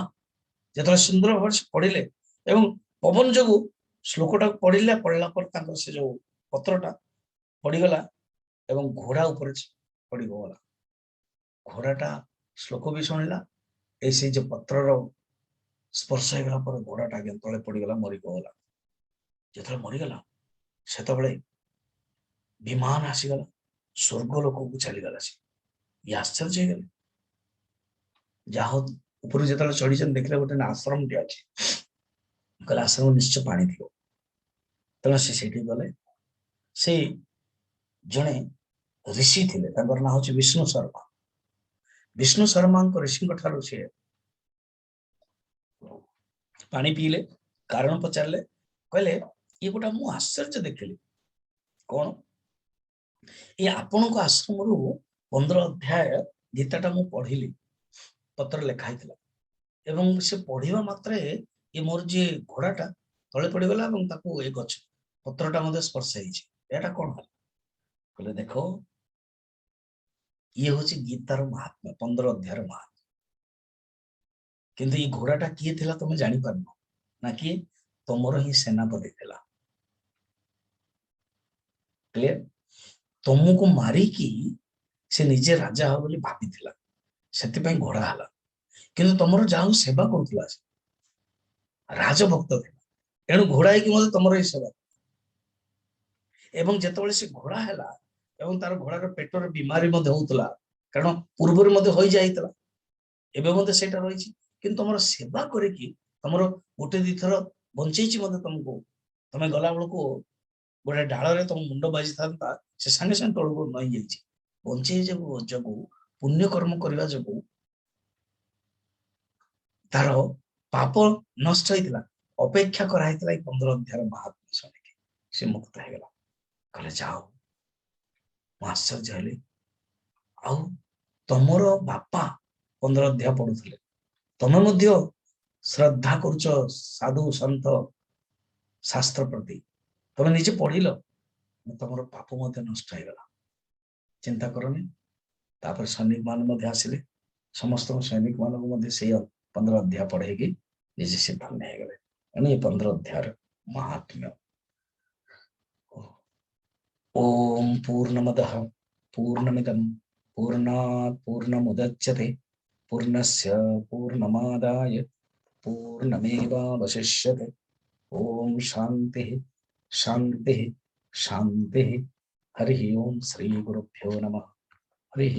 जो सुंदर भाव से पढ़िले एवं पवन जो ଶ୍ଲୋକଟା ପଢିଲା, ପଢିଲା ପରେ ତାଙ୍କର ସେ ଯୋଉ ପତ୍ରଟା ପଡିଗଲା ଏବଂ ଘୋଡା ଉପରେ ପଡିଗଲା। ଘୋଡାଟା ଶ୍ଲୋକ ବି ଶୁଣିଲା, ଏଇ ସେଇ ଯୋଉ ପତ୍ରର ସ୍ପର୍ଶ ହେଇଗଲା ପରେ ଘୋଡାଟା ଆଜ୍ଞା ତଳେ ପଡିଗଲା, ମରିଗଲା। ଯେତେବେଳେ ମରିଗଲା ସେତେବେଳେ ବିମାନ ଆସିଗଲା, ସ୍ୱର୍ଗ ଲୋକକୁ ଚାଲିଗଲା। ସେ ଇଏ ଆଶ୍ଚର୍ଯ୍ୟ ହେଇଗଲେ। ଯାହା ହଉ ଉପରୁ ଯେତେବେଳେ ଚଢିଛନ୍ତି ଦେଖିଲେ ଗୋଟେ ଆଶ୍ରମଟି ଅଛି, କହିଲେ ଆଶ୍ରମ ନିଶ୍ଚୟ ପାଣି ଥିବ। ତେଣୁ ସେ ସେଇଠି ଗଲେ। ସେ ଜଣେ ଋଷି ଥିଲେ, ତାଙ୍କର ନାଁ ହଉଛି ବିଷ୍ଣୁ ଶର୍ମା। ବିଷ୍ଣୁ ଶର୍ମାଙ୍କ ଋଷିଙ୍କ ଠାରୁ ସେ ପାଣି ପିଇଲେ, କାରଣ ପଚାରିଲେ, କହିଲେ ଇଏ ଗୋଟେ ମୁଁ ଆଶ୍ଚର୍ଯ୍ୟ ଦେଖିଲି। କଣ? ଏ ଆପଣଙ୍କ ଆଶ୍ରମରୁ 15 ଅଧ୍ୟାୟ ଗୀତାଟା ମୁଁ ପଢିଲି, ପତ୍ର ଲେଖା ହେଇଥିଲା, ଏବଂ ସେ ପଢିବା ମାତ୍ରେ ଏ ମୋର ଯିଏ ଘୋଡାଟା ତଳେ ପଡିଗଲା ଏବଂ ତାକୁ ଏ ଗଛ ପତ୍ରଟା ମଧ୍ୟ ସ୍ପର୍ଶ ହେଇଛି। ଏଟା କଣ ହେଲା? କହିଲେ ଦେଖ, ଇଏ ହଉଛି ଗୀତାର ମହାତ୍ମ୍ୟ, 15 ଅଧ୍ୟାୟର ମହାତ୍ମ୍ୟ। କିନ୍ତୁ ଏଇ ଘୋଡାଟା କିଏ ଥିଲା ତମେ ଜାଣିପାରୁନ, ନା କିଏ? ତମର ହିଁ ସେନାପତି ଥିଲା। କ୍ଲିୟର? ତମକୁ ମାରିକି ସେ ନିଜେ ରାଜା ହବ ବୋଲି ଭାବିଥିଲା, ସେଥିପାଇଁ ଘୋଡା ହେଲା। କିନ୍ତୁ ତମର ଯାହା ସେବା କରୁଥିଲା, ସେ ରାଜଭକ୍ତ ଥିଲା, ଏଣୁ ଘୋଡା ହେଇକି ମଧ୍ୟ ତମର ଏଇ ସେବା। ଏବଂ ଯେତେବେଳେ ସେ ଘୋଡା ହେଲା ଏବଂ ତାର ଘୋଡାର ପେଟରେ ବିମାରୀ ମଧ୍ୟ ହଉଥିଲା, କାରଣ ପୂର୍ବରୁ ମଧ୍ୟ ହୋଇଯାଇଥିଲା, ଏବେ ମଧ୍ୟ ସେଇଟା ରହିଛି। କିନ୍ତୁ ତମର ସେବା କରିକି ତମର ଗୋଟେ ଦିଥର ବଞ୍ଚେଇଛି ମଧ୍ୟ ତମକୁ। ତମେ ଗଲା ବେଳକୁ ଗୋଟେ ଡାଳରେ ତମ ମୁଣ୍ଡ ବାଜିଥାନ୍ତା, ସେ ସାଙ୍ଗେ ସାଙ୍ଗେ ତଳକୁ ନଇଁ ଯାଇଛି। ବଞ୍ଚେଇ ଯୋଗୁ ପୁଣ୍ୟ କର୍ମ କରିବା ଯୋଗୁ ତାର ପାପ ନଷ୍ଟ ହେଇଥିଲା, ଅପେକ୍ଷା କରାହେଇଥିଲା ଏଇ 15 ଅଧ୍ୟାୟର ମହାତ୍ମ୍ୟ ଶୁଣିକି ସେ ମୁକ୍ତ ହେଇଗଲା। କହିଲେ ଯାଅ, ମୁଁ ଆଶ୍ଚର୍ଯ୍ୟ ହେଲି। ଆଉ ତମର ବାପା 15 ଅଧ୍ୟାୟ ପଢୁଥିଲେ, ତମେ ମଧ୍ୟ ଶ୍ରଦ୍ଧା କରୁଛ ସାଧୁ ସନ୍ଥ ଶାସ୍ତ୍ର ପ୍ରତି, ତମେ ନିଜେ ପଢିଲ, ତମର ପାପ ମଧ୍ୟ ନଷ୍ଟ ହେଇଗଲା। ଚିନ୍ତା କରନି। ତାପରେ ସୈନିକ ମାନେ ମଧ୍ୟ ଆସିଲେ, ସମସ୍ତ ସୈନିକ ମାନଙ୍କୁ ମଧ୍ୟ ସେଇ 15 ଅଧ୍ୟାୟ ପଢେଇକି ନିଜେ ସେ ଧନ୍ୟ ହେଇଗଲେ। ଏଣୁ ଏ 15 ଅଧ୍ୟାୟର ମହାତ୍ମ୍ୟ। ओम पूर्णमदः पूर्णमिदं पूर्णात् पूर्णमुदच्यते पूर्णस्य पूर्णमादाय पूर्णमेवावशिष्यते। ओम शान्तिः शान्तिः शान्तिः। हरिः ओम श्री गुरुभ्यो नमः। हरिः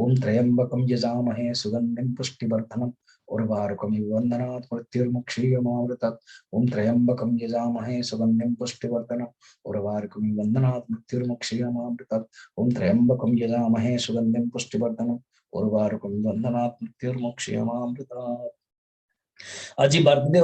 ओम त्र्यंबकं यजामहे सुगन्धिं पुष्टिवर्धनम् उर्वारुकमिव वन्दनात् मृत्युर्मुक्षीयमामृतात्। ओम त्र्यंबकं यजामहे सुगन्धिं पुष्टिवर्धनम् उर्वारुकमिव वन्दनात् मृत्युर्मुक्षीयमामृतात्। ओम त्र्यंबकं यजामहे सुगन्धिं पुष्टिवर्धनम् उर्वारुकमिव वन्दनात् मृत्युर्मुक्षीयमामृतात्। आज बर्थडे